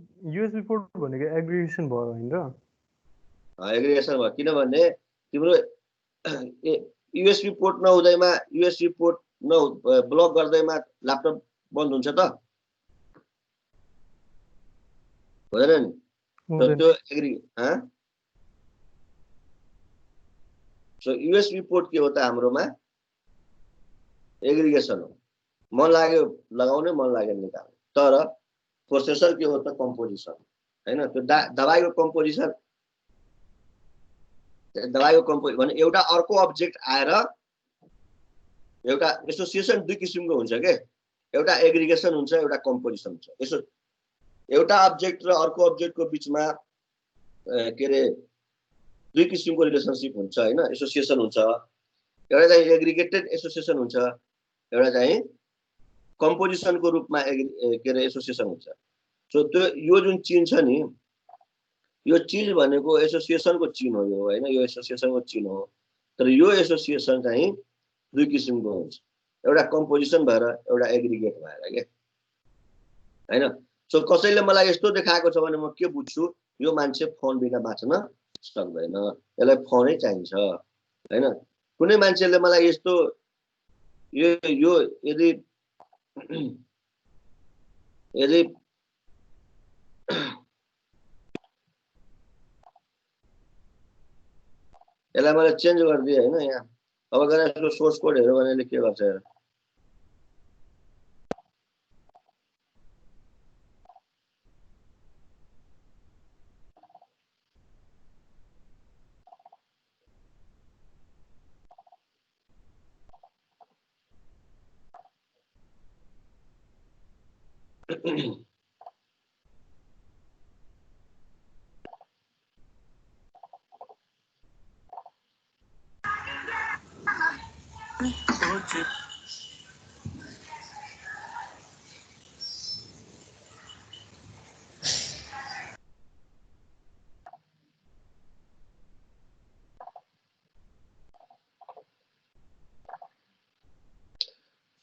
भनेको एग्रिगेसन भयो होइन र एग्रिगेसन भयो किनभने तिम्रो यूएसबी पोर्ट नहुँदैमा यूएसबी पोर्ट ब्लक गर्दैमा ल्यापटप बन्द हुन्छ त हुँदैन नि त्यो सो यूएसबी पोर्ट के हो त हाम्रोमा एग्रिगेसन हो मन लाग्यो लगाउने मन लाग्यो निकाल्ने तर प्रोसेसर के हो त कम्पोजिसन हैन त्यो दबाईको कम्पोजिसन भने एउटा अर्को अब्जेक्ट आएर एउटा एसोसिएसन दुई किसिमको हुन्छ के एउटा एग्रिगेसन हुन्छ एउटा कम्पोजिसन हुन्छ यसो एउटा अब्जेक्ट र अर्को अब्जेक्टको बीचमा के रे दुई किसिमको रिलेसनशिप हुन्छ हैन एसोसिएसन हुन्छ एउटा चाहिँ एग्रिगेटेड एसोसिएसन हुन्छ एउटा चाहिँ कम्पोजिसनको रूपमा के रे एसोसिएसन हुन्छ सो त्यो यो जुन चिन छ नि यो चीज भनेको एसोसिएसनको चिन हो यो हैन यो एसोसिएसनको चिन हो तर यो एसोसिएसन चाहिँ दुई किसिमको हुन्छ एउटा कम्पोजिसन भएर एउटा एग्रिगेट भएर के हैन सो कसैले मलाई यस्तो देखाएको छ भने म के बुझ्छु यो मान्छे फोन बिना बाँच्न सक्दैन यसलाई फोनै चाहिन्छ हैन कुनै मान्छेले मलाई यस्तो यो यदि यसलाई मैले चेन्ज गरिदिएँ हैन यहाँ अब गएर यसको सोर्स कोड हेर्यो भने यसले के गर्छ हेर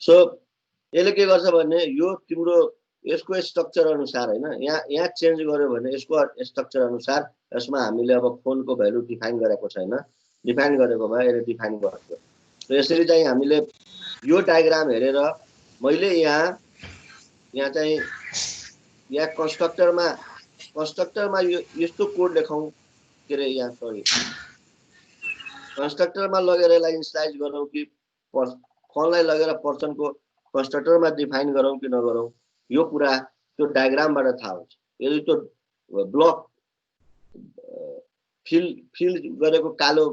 सो यसले के गर्छ भने यो तिम्रो यसको स्ट्रक्चर अनुसार हैन यहाँ चेन्ज गर्यो भने यसको स्ट्रक्चर अनुसार यसमा हामीले अब फोनको भ्यालु डिफाइन गरेको छैन डिफाइन गरेको भए यसले डिफाइन गर्छ र यसरी चाहिँ हामीले यो डायग्राम हेरेर मैले यहाँ चाहिँ यहाँ कन्स्ट्रक्टरमा यस्तो कोड लेखौं के रे यहाँ सरी कन्स्ट्रक्टरमा लगेर यसलाई इनिशियलाइज गरौँ कि फनलाई लगेर पर्सनको कन्स्ट्रक्टरमा डिफाइन गरौँ कि नगरौँ यो कुरा त्यो डायग्रामबाट थाहा हुन्छ यदि त्यो ब्लक फिल गरेको कालो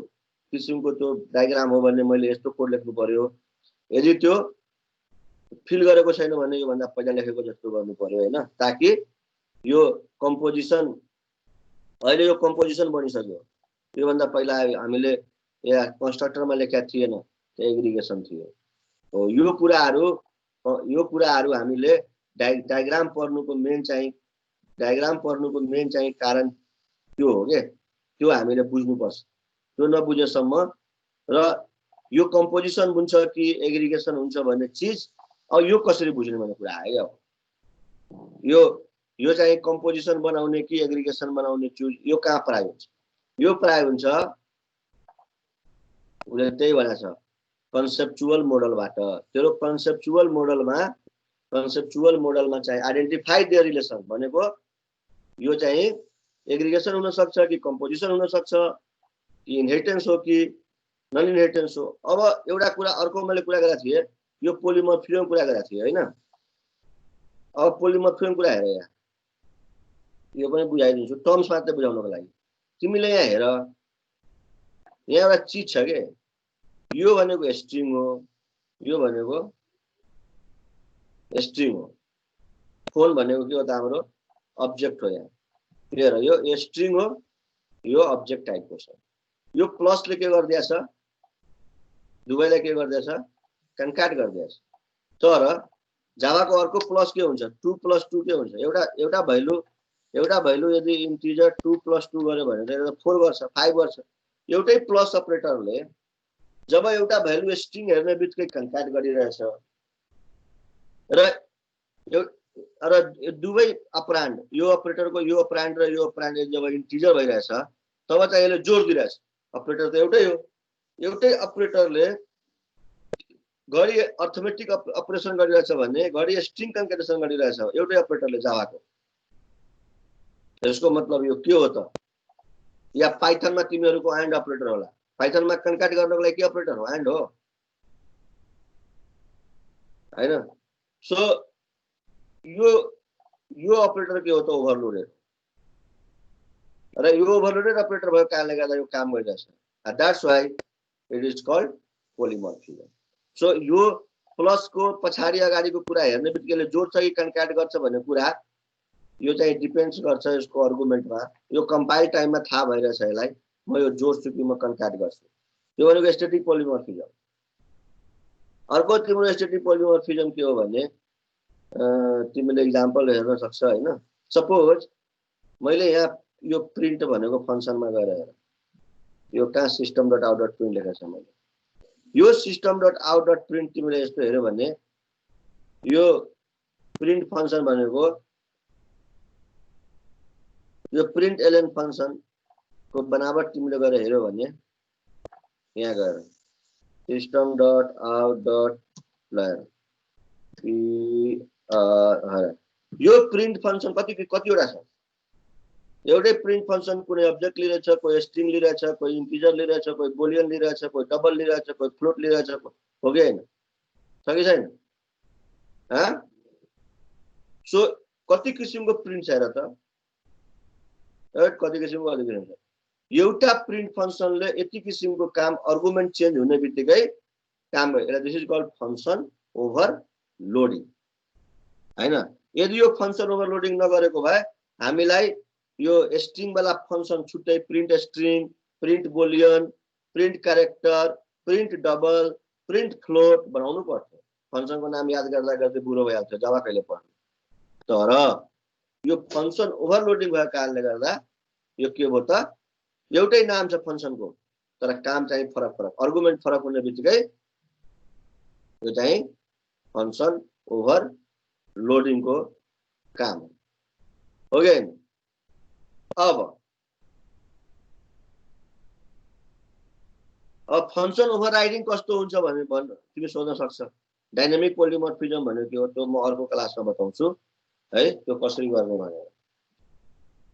किसिमको त्यो डायग्राम हो भने मैले यस्तो कोड लेख्नु पर्यो यदि त्यो फिल गरेको छैन भने यो भन्दा पहिला लेखेको जस्तो गर्नु पर्यो हैन ताकि यो कम्पोजिसन अहिले यो कम्पोजिसन बनिसक्यो यो भन्दा पहिला हामीले यहाँ कन्स्ट्रक्टरमा लेखेका थिएन त्यो एग्रिगेसन थियो हो यो कुराहरु हामीले डायग्राम पढ्नुको मेन चाहिँ कारण त्यो हो के त्यो हामीले बुझ्नुपर्छ त्यो नबुझेसम्म र यो कम्पोजिसन हुन्छ कि एग्रिगेसन हुन्छ भन्ने चीज अब यो कसरी बुझ्ने भन्ने कुरा आयो अब यो चाहिँ कम्पोजिसन बनाउने कि एग्रिगेसन बनाउने चीज यो कहाँ प्राय हुन्छ यो प्राय हुन्छ उले त्यही भनेको छ कन्सेप्चुअल मोडलबाट तेरो कन्सेप्चुअल मोडलमा चाहिँ आइडेन्टिफाई द रिलेसन भनेको यो चाहिँ एग्रिगेसन हुन सक्छ कि कम्पोजिसन हुन सक्छ कि इनहेरिटेन्स हो कि नन इनहेरिटेन्स हो। अब एउटा कुरा अर्को मैले कुरा गरेको थिएँ, यो पोलिमर्फिजम कुरा गरेको थिएँ हैन। अब पोलिमर्फिजम कुरा हेर यहाँ, यो पनि बुझाइदिन्छु टर्म्स मात्रै बुझाउनको लागि। तिमीले यहाँ हेर, यहाँ एउटा चिज छ के, यो भनेको स्ट्रिङ हो, यो भनेको स्ट्रिङ हो, फोन भनेको के हो त हाम्रो अब्जेक्ट हो। यहाँ हेर, यो स्ट्रिङ हो, यो अब्जेक्ट टाइपको छ। यो प्लसले के गर्दैछ, दुवैलाई के गर्दैछ, कन्क्याट गर्दैछ। तर जावाको अर्को प्लस के हुन्छ, 2 + 2 के हुन्छ, एउटा भ्यालु यदि इन्टिजर 2 + 2 गर्यो भने त 4 गर्छ, 5 गर्छ। एउटै प्लस अपरेटरले जब एउटा भ्यालु स्ट्रिङ हेर्ने बित्तिकै कन्क्याट गरिरहेछ र दुवै अपरान्ड, यो अपरेटरको यो अपरान्ड र यो अपरान्ड जब इन्टिजर भइरहेछ तब चाहिँ यसले जोड दिइरहेछ। अपरेटर त एउटै हो, एउटै अपरेटरले घरि अर्थमेटिक अपरेसन गरिरहेछ भने घरि स्ट्रिङ कन्क्याटेसन गरिरहेछ एउटै अपरेटरले जावाको। यसको मतलब यो के हो त, या पाइथनमा तिमीहरूको एन्ड अपरेटर होला। पाइथनमा कन्क्याट गर्नको लागि के अपरेटर हो, एन्ड हो हैन। सो यो अपरेटर के हो त, ओभरलोडेड। र यो ओभरलोडेड अपरेटर भएको कारणले गर्दा यो काम गरिरहेछ। That's why it is called polymorphism. So यो प्लसको पछाडि अगाडिको कुरा हेर्ने बित्तिकै जोड्छ कि कन्क्याट गर्छ भन्ने कुरा यो चाहिँ डिपेन्ड्स गर्छ यसको आर्गुमेन्टमा। यो कम्पाइल टाइममा थाहा भइरहेछ यसलाई, म यो जोड्छु कि म कन्क्याट गर्छु। यो भनेको स्ट्याटिक पोलिमर्फिजम। अर्को तिम्रो स्ट्याटिक पोलिमर्फिजम के हो भने तिमीले इक्जाम्पल हेर्न सक्छ हैन। सपोज मैले यहाँ यो प्रिन्ट भनेको फंक्सनमा गएर हेर, यो कहाँ system.out.print लेखेको छ मैले। यो system.out.print तिमीले यस्तो हेर्यो भने यो प्रिन्ट फंक्सन भनेको यो प्रिन्ट एलएन फंक्सन को बनावट तिमीले गएर हेर्यो भने यहाँ गएर system.out.print यो प्रिन्ट फंक्सन कतिवटा छ। एउटै प्रिन्ट फंक्सन कुनै अब्जेक्ट लिइरहेछ, कोही स्ट्रिङ लिइरहेछ, कोही इन्टिजर लिइरहेछ, कोही बुलियन लिइरहेछ, कोही डबल लिइरहेछ, कोही फ्लोट लिइरहेछ, हो कि हैन, छ कि छैन? सो कति किसिमको प्रिन्ट छ हेर त, कति किसिमको छ। एउटा प्रिन्ट फंक्सनले यति किसिमको काम आर्गुमेन्ट चेन्ज हुने बित्तिकै काम गर्छ। This is called function overloading हैन। यदि यो फंक्सन ओभरलोडिङ नगरेको भए हामीलाई यो स्ट्रिङ वाला फंक्सन छुट्टै print string, print Boolean, print character, print double, print float बनाउनु पर्थ्यो। फंक्सनको नाम याद गर्दा गर्दै बुढो भइहाल्थ्यो, जावा कहिले पढ्नु। तर यो फंक्सन ओभरलोडिङ भएको कारणले गर्दा यो के भयो त, एउटै नाम छ फंक्सनको तर काम चाहिँ फरक फरक, आर्गुमेन्ट फरक हुने बित्तिकै यो चाहिँ फंक्सन ओभरलोडिङको काम हो कि हैन। अब फंक्सन ओभरराइडिङ कस्तो हुन्छ भने तिमी सोध्न सक्छ। डाइनामिक पोलिमर्फिजम भनेको के हो त्यो म अर्को क्लासमा बताउँछु है, त्यो कसरी गर्ने भनेर।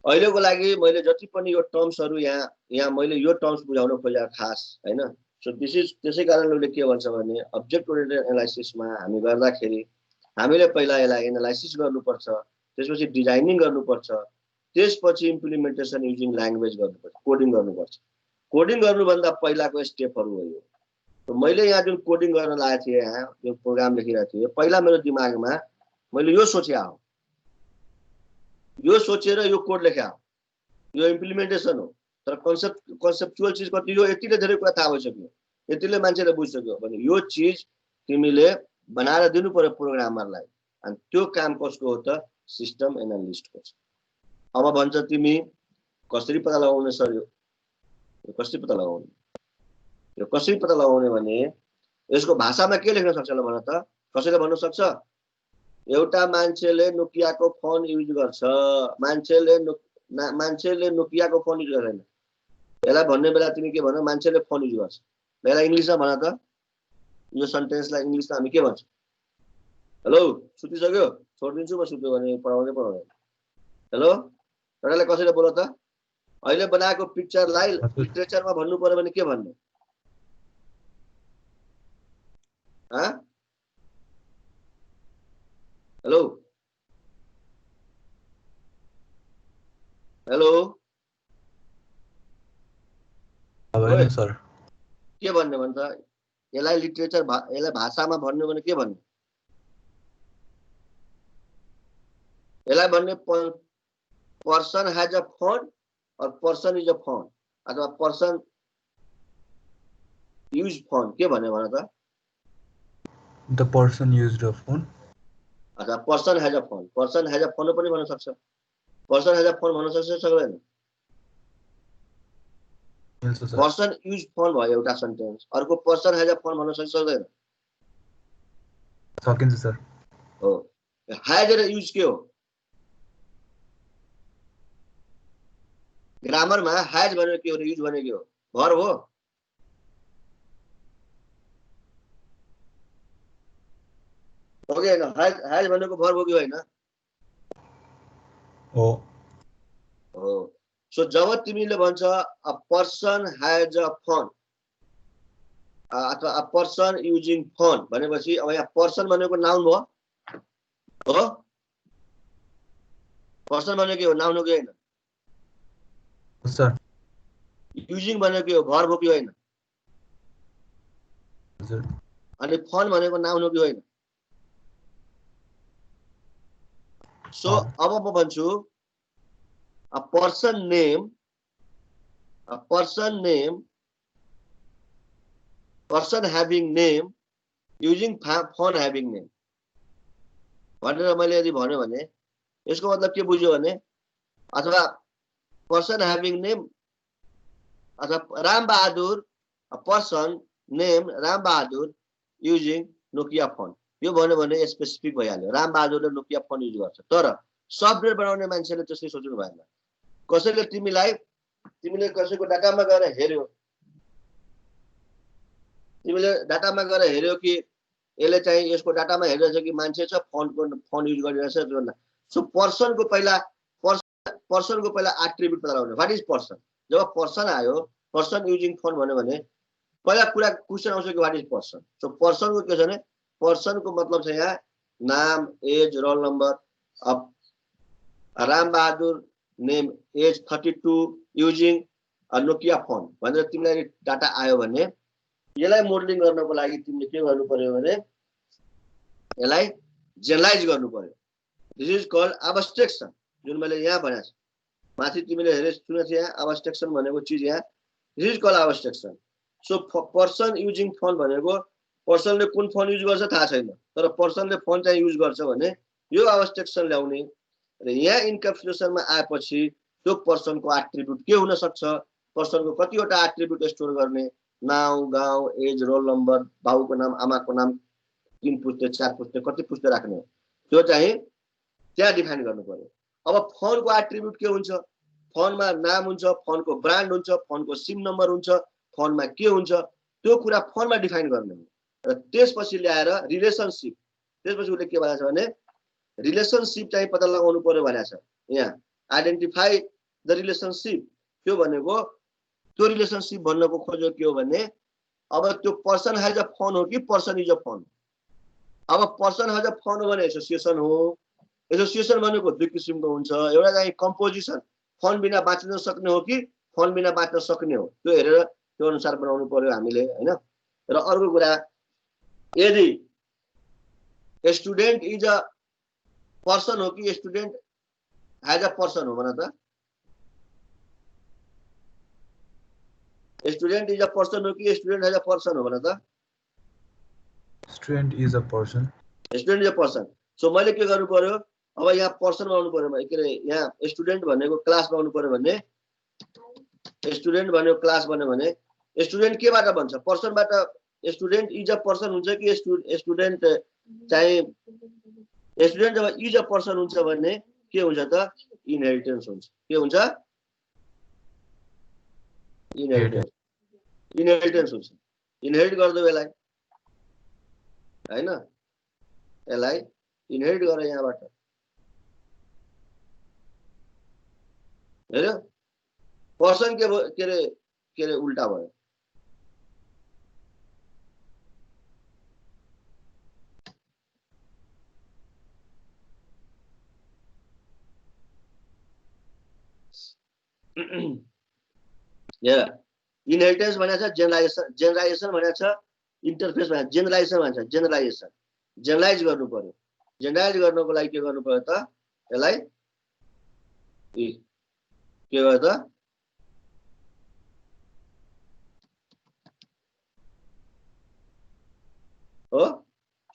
अहिलेको लागि मैले जति पनि यो टर्म्सहरु यहाँ मैले यो टर्म्स बुझाउन खोजेको खास हैन। सो दिस इज त्यसै कारणले के भन्छ भने अब्जेक्ट ओरिएन्टेड एनालाइसिसमा हामी गर्दाखेरि हामीले पहिला यसलाई एनालाइसिस गर्नुपर्छ, त्यसपछि डिजाइनिङ गर्नुपर्छ, त्यसपछि इम्प्लिमेन्टेसन युजिङ ल्याङ्ग्वेज गर्नुपर्छ, कोडिङ गर्नुपर्छ। कोडिङ गर्नुभन्दा पहिलाको स्टेपहरु हो यो। तो मैले यहाँ जुन कोडिङ गर्न लागेको थिएँ, यहाँ यो प्रोग्राम लेखिरहेको थिएँ, पहिला मेरो दिमागमा मैले यो सोचेको हो, यो सोचेर यो कोड लेख्या हो, यो इम्प्लिमेन्टेसन हो। तर कन्सेप्चुअल चीज कति यो यतिले धेरै कुरा थाहा भइसक्यो, यतिले मान्छेले बुझिसक्यो भने यो चीज तिमीले बनाएर दिनु पर्यो प्रोग्रामरलाई। अनि त्यो काम कसको हो त, सिस्टम एनालिस्टको छ। अब भन्छ तिमी कसरी पत्ता लगाउने सर, यो कसरी पत्ता लगाउने, यो कसरी पत्ता लगाउने भने यसको भाषामा के लेख्न सक्छ ल भन त, कसैले भन्न सक्छ? एउटा मान्छेले नोकियाको फोन युज गर्छ, मान्छेले नोकियाको फोन युज गर्दैन। यसलाई भन्ने बेला तिमी के भन, मान्छेले फोन युज गर्छ। यसलाई इंग्लिशमा भन त, यो सेन्टेन्सलाई इंग्लिशमा हामी के भन्छौँ? हेलो सुतिसक्यो, छोडिदिन्छु म, सुत्यो भने पढाउँदै। हेलो एउटालाई कसरी बोल त अहिले बनाएको पिक्चरलाई लिटरेचरमा भन्नु पर्यो भने के भन्ने हेलो हेलो होइन सर के भन्ने भन्छ यसलाई लिटरेचर यसलाई भाषामा भन्नु भने के भन्ने यसलाई भन्ने पर्सन हैज अ फोन और पर्सन इज अ फोन अथवा पर्सन यूज फोन के भन्ने भन त the person used a phone अथवा पर्सन हैज अ फोन पनि भन्न सक्छ पर्सन हैज अ फोन भन्न सक्छ सक्दैन पर्सन यूज फोन भयो एउटा सेन्टेन्स अर्को पर्सन हैज अ फोन भन्न सक्छ सक्दैन सकिन्छ सर हो हैज र यूज के हो ग्रामरमा हैज भनेको के हो र यूज भनेको के हो भर्ब हो ओके हैन हैज भनेको भर्ब हो कि होइन हो हो सो जब तिमीले भन्छ a person has a phone अथवा अ पर्सन युजिङ फोन भनेपछि अब यहाँ पर्सन भनेको नाउन हो हो पर्सन भनेको के हो नाउन हो कि होइन सर युजिङ भनेको के हो भर्ब हो कि होइन हजुर अनि फोन भनेको नाउन हो कि होइन सो अब म भन्छु a person name person having name using phone having name भनेर मैले यदि भन्यो भने यसको मतलब के बुझ्यो भने अथवा पर्सन ह्याभिङ नेम अथवा Ram Bahadur person name Ram Bahadur using Nokia phone यो भन्यो भने स्पेसिफिक भइहाल्यो राम बहादुरले नोकिया फोन युज गर्छ तर सफ्टवेयर बनाउने मान्छेले त्यसै सोच्नु भएन कसैले तिमीले कसैको डाटामा गएर हेर्यो तिमीले डाटामा गएर हेर्यो कि यसले चाहिँ यसको डाटामा हेरिरहेछ कि मान्छे छ फोन युज गरिरहेछ सो पर्सनको पहिला एट्रिब्युट पत्ता लगाउने व्हाट इज पर्सन जब पर्सन आयो पर्सन युजिङ फोन भन्यो भने पहिला कुरा क्वेशन आउँछ कि व्हाट इज पर्सन सो पर्सनको के छ भने पर्सनको मतलब छ यहाँ नाम एज रोल नम्बर अब Ram Bahadur name age 32 using Nokia phone भनेर तिमीलाई डाटा आयो भने यसलाई मोडलिङ गर्नको लागि तिमीले के गर्नु पर्यो भने यसलाई जेनरलाइज गर्नु पर्यो दिस इज कॉल्ड एब्स्ट्रैक्सन जुन मैले यहाँ भनेको छु माथि तिमीले हेरे सुनेको थियो यहाँ एब्स्ट्रैक्सन भनेको चीज यहाँ this is called abstraction so person using phone भनेको पर्सनले कुन फोन युज गर्छ थाहा छैन तर पर्सनले फोन चाहिँ युज गर्छ भने यो एब्स्ट्रैक्सन ल्याउने र यहाँ इन्क्याप्सुलेसनमा आएपछि त्यो पर्सनको एट्रिब्युट के हुन सक्छ पर्सनको कतिवटा एट्रिब्युट स्टोर गर्ने नाउँ गाउँ एज रोल नम्बर बाबुको नाम आमाको नाम 3 पुस्ते 4 पुस्ते कति पुस्ते राख्ने हो त्यो चाहिँ त्यहाँ डिफाइन गर्नु पर्यो अब फोनको एट्रिब्युट के हुन्छ फोनमा नाम हुन्छ फोनको ब्रान्ड हुन्छ फोनको सिम नम्बर हुन्छ फोनमा के हुन्छ त्यो कुरा फोनमा डिफाइन गर्ने हो र त्यसपछि ल्याएर रिलेसनशिप त्यसपछि उसले के भनेको छ भने रिलेसनशिप चाहिँ पत्ता लगाउनु पर्यो भनेको छ यहाँ आइडेन्टिफाई द रिलेसनशिप त्यो भनेको त्यो रिलेसनशिप भन्नको खोजेको के हो भने अब त्यो पर्सन हैज अ फोन हो कि पर्सन इज अ फोन अब पर्सन हैज अ फोन हो भने एसोसिएसन हो एसोसिएसन भनेको दुई किसिमको हुन्छ एउटा चाहिँ कम्पोजिसन फोन बिना बाँच्न सक्ने हो कि फोन बिना बाँच्न सक्ने हो त्यो हेरेर त्यो अनुसार बनाउनु पर्यो हामीले हैन र अर्को कुरा यदि स्टुडेन्ट इज अ पर्सन हो कि स्टुडेन्ट हैज अ पर्सन हो भन त स्टुडेन्ट इज अ पर्सन हो कि स्टुडेन्ट हैज अ पर्सन हो भन त student is a person student is a person so मैले के गर्नु पर्यो अब यहाँ पर्सन बनाउनु पर्यो के अरे यहाँ स्टुडेन्ट भनेको क्लास बनाउनु पर्यो भने स्टुडेन्ट भनेको क्लास बन्यो भने स्टुडेन्ट केबाट बन्छ पर्सनबाट स्टुडेन्ट इज अ पर्सन हुन्छ कि स्टुडेन्ट चाहिँ स्टुडेन्ट जब इज अ पर्सन हुन्छ भने के हुन्छ त इनहेरिटेन्स हुन्छ के हुन्छ इनहेरिटेन्स हुन्छ इनहेरिट गर्दै यसलाई हैन यसलाई इनहेरिट गरे यहाँबाट हेऱ्यो पर्सन के अरे उल्टा भयो इनहेरिटेन्स भनेको छ जेनरलाइजेसन भनेको छ इन्टरफेस भनेको जेनरलाइजेसन भन्छ जेनरलाइजेसन जेनरलाइज गर्नु पर्यो जेनरलाइज गर्नको लागि के गर्नु पर्यो त यसलाई के गर्यो त हो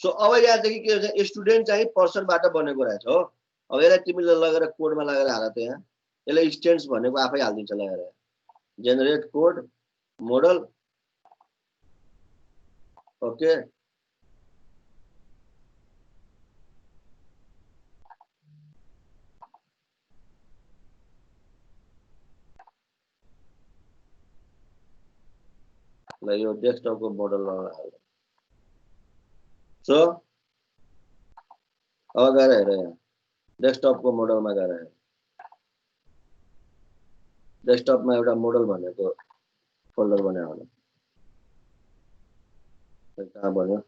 सो अब यहाँदेखि के हुन्छ स्टुडेन्ट चाहिँ पर्सनबाट बनेको रहेछ हो अब यसलाई तिमीले लगेर कोडमा लगाएर हाल त यहाँ यसलाई स्टेन्स भनेको आफै हालिदिन्छ लगाएर जेनरेट कोड मोडल ओके ल यो डेस्कटपको मोडल लगाएर सो अब गएर हेर यहाँ डेस्कटपको मोडलमा गएर हेर डेस्कटपमा एउटा मोडल भनेको फोल्डर बनायो होला कहाँ बन्यो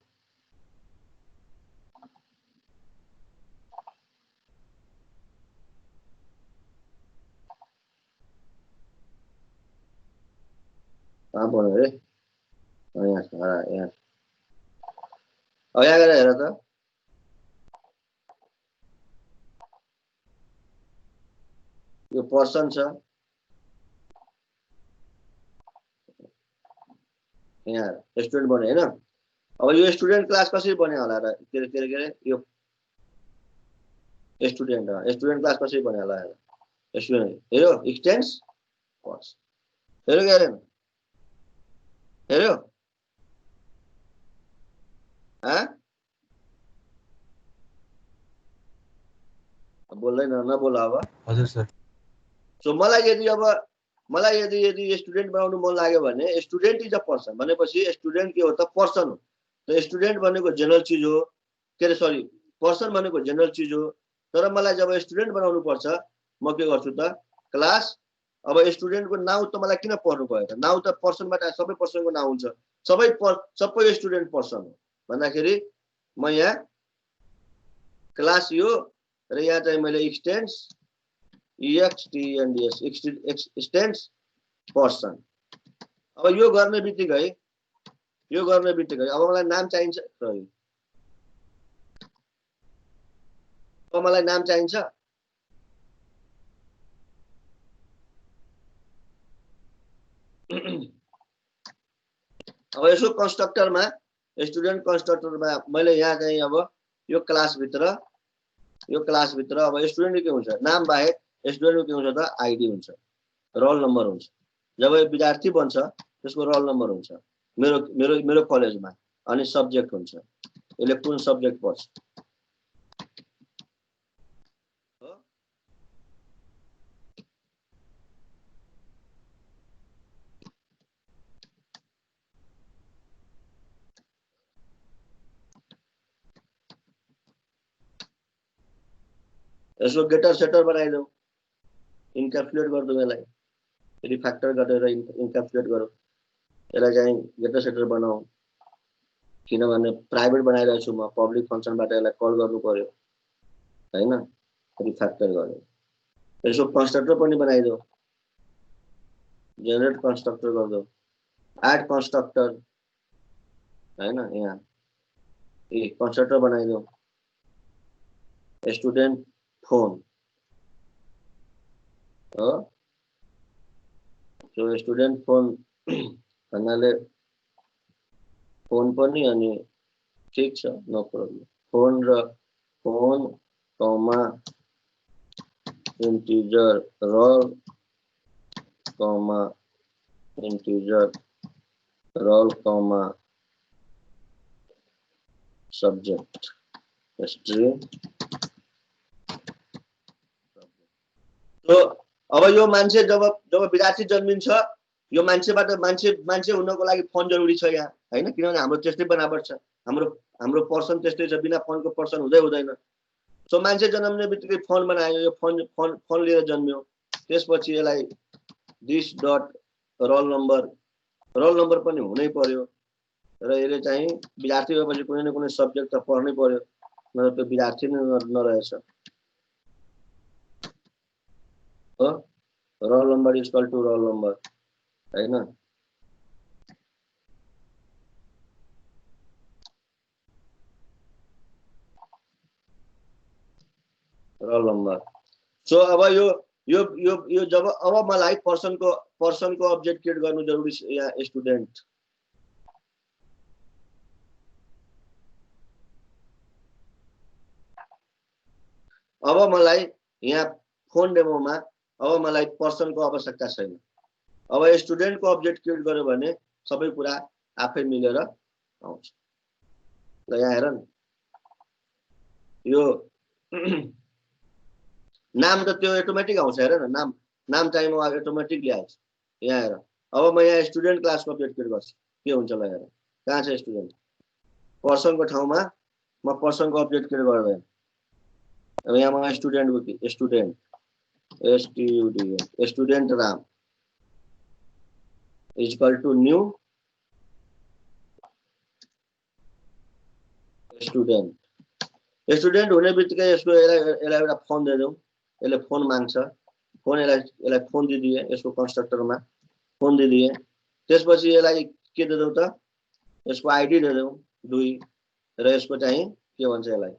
कहाँ बन्यो रे यहाँ छ यहाँ अब यहाँ गएर हेर त यो पर्सन छ यहाँ स्टुडेन्ट बन्यो हैन अब यो स्टुडेन्ट क्लास कसरी बन्यो होला र के अरे यो स्टुडेन्ट क्लास कसरी बन्यो होला स्टुडेन्ट हेऱ्यो एक्सटेन्स पर्स हेऱ्यो के हेरेन हेऱ्यो बोल्दैन नबोल अब हजुर सर सो मलाई यदि स्टुडेन्ट बनाउनु मन लाग्यो भने स्टुडेन्ट इज अ पर्सन भनेपछि स्टुडेन्ट के हो त पर्सन हो त स्टुडेन्ट भनेको जनरल चिज हो के अरे सरी पर्सन भनेको जनरल चिज हो तर मलाई जब स्टुडेन्ट बनाउनु पर्छ म के गर्छु त क्लास अब स्टुडेन्टको नाउँ त मलाई किन पढ्नु पर्यो त नाउँ त पर्सनबाट सबै पर्सनको नाउँ हुन्छ सबै स्टुडेन्ट पर्सन हो भन्दाखेरि म यहाँ क्लास यो र यहाँ चाहिँ मैले एक्सटेन्स EXTENDS एक्सटेन्स पर्सन अब यो गर्ने बित्तिकै अब मलाई नाम चाहिन्छ सरी अब मलाई नाम चाहिन्छ अब यसो कन्स्ट्रक्टरमा स्टुडेन्ट कन्स्ट्रक्टरमा मैले यहाँ चाहिँ अब यो क्लास भित्र अब स्टुडेन्ट के हुन्छ नाम बाहेक स्टुडेन्ट के हुन्छ त आइडी हुन्छ रोल नम्बर हुन्छ जब विद्यार्थी बन्छ त्यसको रोल नम्बर हुन्छ मेरो मेरो मेरो कलेजमा अनि सब्जेक्ट हुन्छ यसले कुन सब्जेक्ट पढ्छ यसको गेटर सेटर बनाइदेऊ इन्क्याप्सुलेट गरिदेऊ यसलाई रिफ्याक्टर गरेर इन्क्याप्सुलेट गरौँ यसलाई चाहिँ गेटर सेटर बनाऊ किनभने प्राइभेट बनाइरहेको छु म पब्लिक फङ्सनबाट यसलाई कल गर्नु पर्यो हैन रिफ्याक्टर गर्यो यसको कन्स्ट्रक्टर पनि बनाइदेऊ जेनरेट कन्स्ट्रक्टर गरिदेऊ एड कन्स्ट्रक्टर हैन यहाँ कन्स्ट्रक्टर बनाइदेऊ स्टुडेन्ट फोन हो सो स्टुडेन्ट फोन भन्नाले फोन पनि अनि ठीक छ नो प्रब्लम फोन र फोन कमा इन्टिजर रोल कमा इन्टिजर रोल कमा सब्जेक्ट स्ट्रिङ तो अब यो मान्छे जब विद्यार्थी जन्मिन्छ यो मान्छेबाट मान्छे हुनको लागि फोन जरुरी छ यहाँ हैन किनभने हाम्रो त्यस्तै बनावट छ हाम्रो पर्सन त्यस्तै छ बिना फोनको पर्सन हुँदैन सो मान्छे जन्मने बित्तिकै फोन बनायो यो फोन लिएर जन्मियो त्यसपछि यसलाई दिस डट रोल नम्बर पनि हुनै पर्यो र यसले चाहिँ विद्यार्थी भएपछि कुनै न कुनै सब्जेक्ट त पढ्नै पर्यो नत्र त्यो विद्यार्थी नै नरहेछ हो roll number equal to roll number हैन रोल नम्बर सो अब यो जब अब मलाई पर्सनको अब्जेक्ट क्रिएट गर्नु जरुरी छ यहाँ स्टुडेन्ट अब मलाई यहाँ फोन डेमोमा अब मलाई पर्सनको आवश्यकता छैन अब स्टुडेन्टको अब्जेक्ट क्रिएट गर्यो भने सबै कुरा आफै मिलेर आउँछ ल यहाँ हेर न यो नाम त त्यो अटोमेटिक आउँछ हेर न नाम चाहिँ म अटोमेटिकली आउँछ यहाँ हेर अब म यहाँ स्टुडेन्ट क्लासको अब्जेक्ट क्रिएट गर्छु के हुन्छ ल हेर कहाँ छ स्टुडेन्ट पर्सनको ठाउँमा म पर्सनको अब्जेक्ट क्रिएट गर्दैन अब यहाँ म student Ram is equal to new student हुने बित्तिकै यसको यसलाई एउटा फोन दिइदेऊ यसले फोन माग्छ फोन यसलाई फोन दिदिए यसको कन्स्ट्रक्टरमा फोन दिदिए त्यसपछि यसलाई के दिदेऊ त यसको आइडी दिदेऊ 2 र यसको चाहिँ के भन्छ यसलाई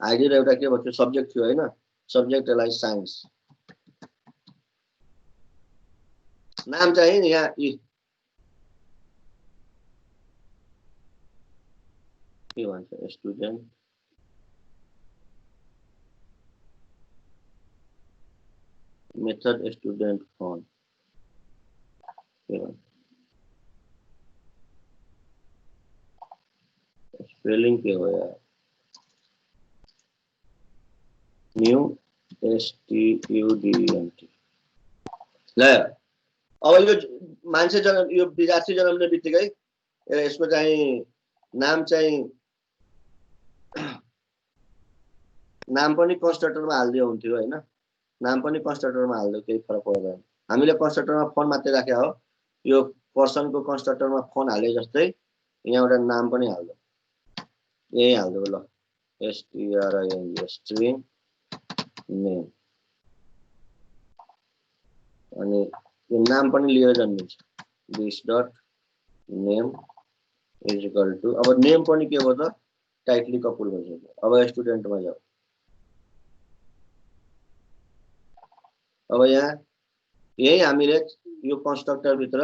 आइडी र एउटा के भन्छ सब्जेक्ट थियो हैन सब्जेक्ट यसलाई साइन्स नाम चाहिँ यहाँ के भन्छ student method student phone spelling के हो यार न्यू STUDENT ल अब यो मान्छे जन्म यो विद्यार्थी जन्मने बित्तिकै यसको चाहिँ नाम चाहिँ नाम पनि कन्स्ट्रक्टरमा हाल्दियो हुन्थ्यो हैन नाम पनि कन्स्ट्रक्टरमा हाल्दियो केही फरक पर्दैन हामीले कन्स्ट्रक्टरमा फोन मात्रै राखे हो यो पर्सनको कन्स्ट्रक्टरमा फोन हाले जस्तै यहाँ एउटा नाम पनि हाल्दो यही हाल्दो ल STRING स्ट्रिङ नेम अनि यो नाम पनि लिएर जन्मिन्छ this dot name is equal to अब नेम पनि के हो त टाइटली कपुल भन्छ अब स्टुडेन्टमा जाऊ अब यहाँ यही हामीले यो कन्स्ट्रक्टर भित्र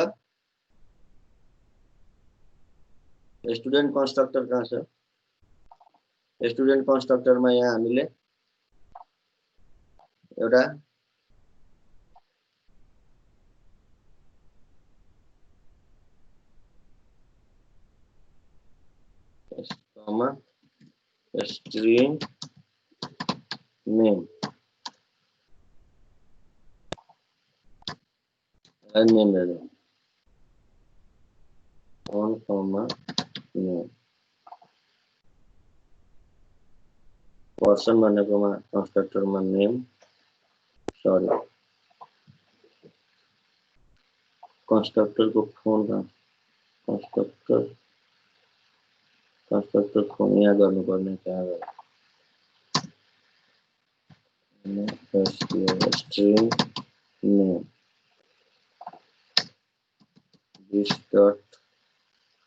स्टुडेन्ट कन्स्ट्रक्टर कहाँ छ स्टुडेन्ट कन्स्ट्रक्टरमा यहाँ हामीले एउटा string name and name दे दो on comma name पर्सन भनेकोमा कन्स्ट्रक्टरमा नेम सरी कन्स्ट्रक्टरको फोन कन्स्ट्रक्टर फोन यहाँ गर्नुपर्ने कहाँ गयो string name this dot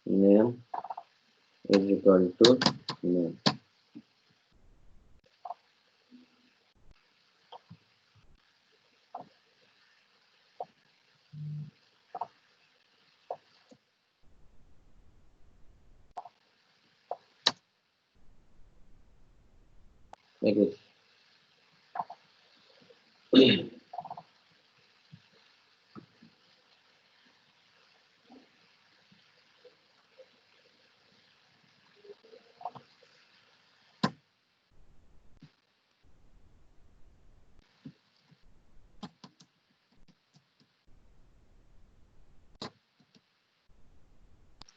name is equal to name like this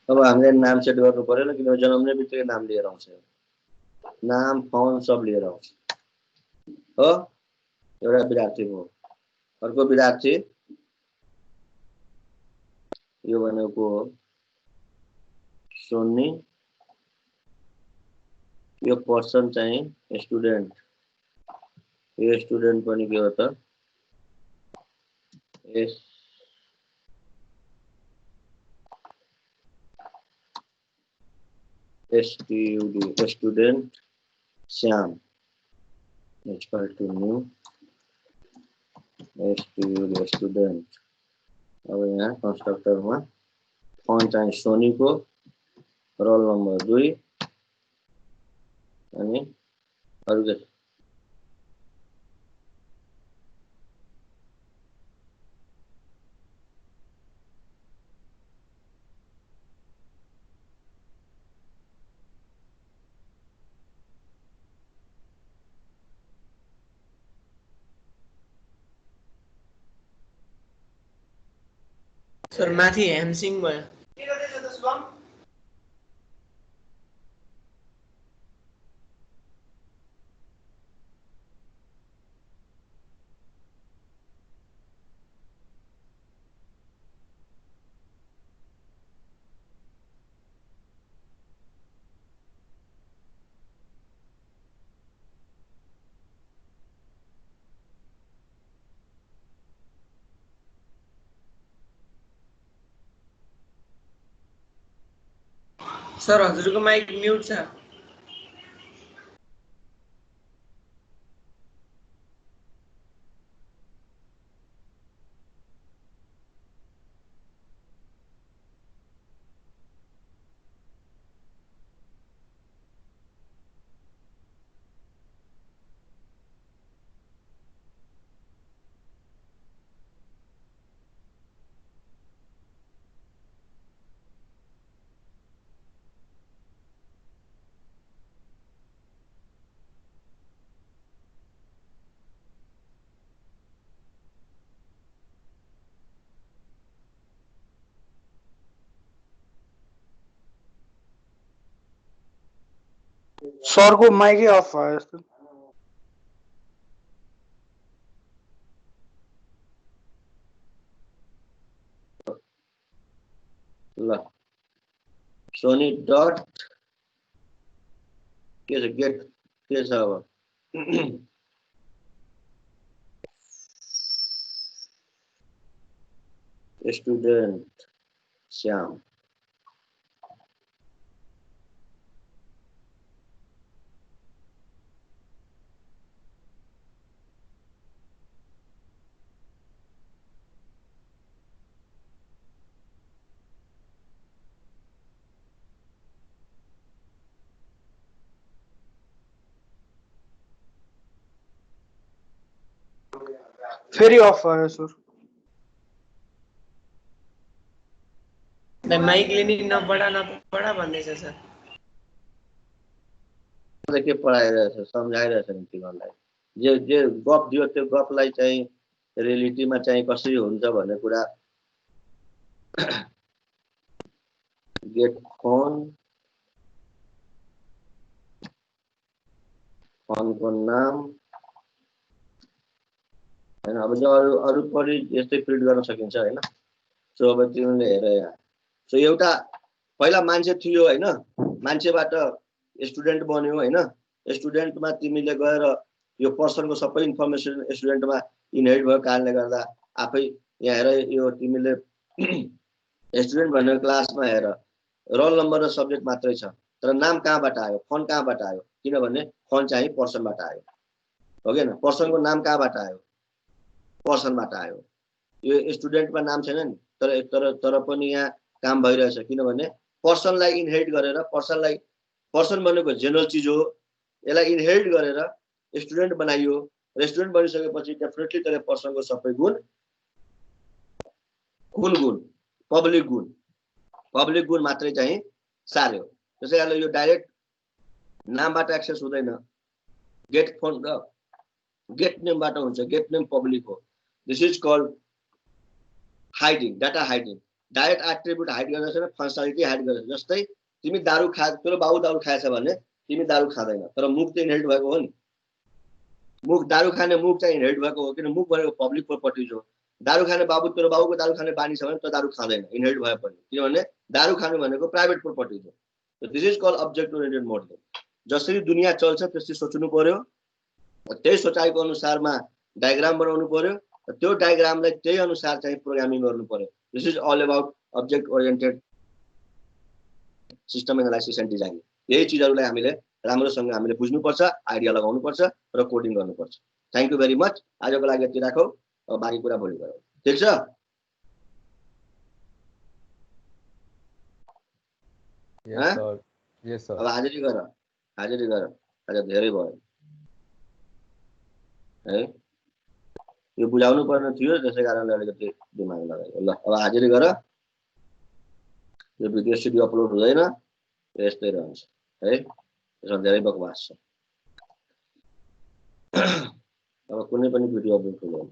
अब हामीले नाम सेट गर्नु पर्यो किनभने जन्मने बित्तिकै नाम लिएर आउँछ नाम फोन सब लिएर आउँछ हो एउटा विद्यार्थी हो अर्को विद्यार्थी यो भनेको सोनी यो पर्सन चाहिँ स्टुडेन्ट यो स्टुडेन्ट पनि के हो त student Shyam equal to new student अब यहाँ कन्स्ट्रक्टरमा फोन चाहिँ सोनीको रोल नम्बर 2 अनि अरु के सर माथि ह्यामसिङ भयो सर हजुरको माइक म्युट छ सरको माइकै अफ भयो जस्तो ल सोनी डट के छ गेट के छ अब स्टुडेन्ट श्याम फेरि अफ भयो सर माइकले नि नपढा भन्दैछ सर के पढाइरहेछ सम्झाइरहेछ नि तिमीहरूलाई जे गफ दियो त्यो गफलाई चाहिँ रियलिटीमा चाहिँ कसरी हुन्छ भन्ने कुरा गेट फोनको नाम हैन अब जो अरु पनि यस्तै प्रिन्ट गर्न सकिन्छ हैन सो अब तिमीले हेर यहाँ सो एउटा पहिला मान्छे थियो हैन मान्छेबाट स्टुडेन्ट बन्यो हैन स्टुडेन्टमा तिमीले गएर यो पर्सनको सबै इन्फर्मेसन स्टुडेन्टमा इनहेरिट भएको कारणले गर्दा आफै यहाँ हेर यो तिमीले स्टुडेन्ट भन्ने क्लासमा हेर रोल नम्बर र सब्जेक्ट मात्रै छ तर नाम कहाँबाट आयो फोन कहाँबाट आयो किनभने फोन चाहिँ पर्सनबाट आयो हो के न पर्सनको नाम कहाँबाट आयो पर्सनबाट आयो यो स्टुडेन्टमा नाम छैन नि तर पनि यहाँ काम भइरहेछ किनभने पर्सनलाई इनहेरिट गरेर पर्सन भनेको जेनरल चीज हो यसलाई इनहेरिट गरेर स्टुडेन्ट बनाइयो र स्टुडेन्ट बनिसकेपछि डेफिनेटली त्यसले पर्सनको सबै गुण कुन गुण पब्लिक गुण मात्रै चाहिँ सार्यो त्यसै कारणले यो डाइरेक्ट नामबाट एक्सेस हुँदैन गेट फोन र गेट नेमबाट हुन्छ गेट नेम पब्लिक हो this is called hiding data hiding direct attribute hide गर्न छैन, फङ्सनालिटी हाइड गर्न छैन। जस्तै तिमी दारू खा, तेरो बाबु दारू खाएछ भने तिमी दारू खाँदैन, तर मुख चाहिँ इनहेरिट भएको हो नि। मुख दारू खाने मुख चाहिँ इनहेरिट भएको हो, किन मुख भनेको पब्लिक प्रोपर्टिज हो। दारू खाने बाबु, तेरो बाबुको दारू खाने बानी छ भने त दारू खाँदैन इनहेरिट भए पनि, किनभने दारू खानु भनेको प्राइभेट प्रोपर्टिज हो। This is called object oriented modelling. जसरी दुनियाँ चल्छ त्यसरी सोच्नु पर्यो, त्यही सोचाइको अनुसारमा डायग्राम बनाउनु पर्यो, त्यो डायग्रामलाई त्यही अनुसार चाहिँ प्रोग्रामिङ गर्नु पर्यो। This is all about object oriented system analysis and design. यही चिजहरूलाई हामीले राम्रोसँग हामीले बुझ्नुपर्छ, आइडिया लगाउनुपर्छ र कोडिङ गर्नुपर्छ। Thank you very much. आजको लागि यति राखौँ, अब बाँकी कुरा भोलि गरौँ, ठिक छ? यस सर। अब हाजिरी गर, हाजिरी गर, आज धेरै भयो है। यो बुझाउनु पर्ने थियो, त्यसै कारणले अलिकति दिमाग लगायो। ल अब हाजिरी गर। यो भिडियो सिडियो अपलोड हुँदैन, यस्तै रहन्छ है, यसमा धेरै बकवास छ। अब कुनै पनि भिडियो अपलोड हुँदैन।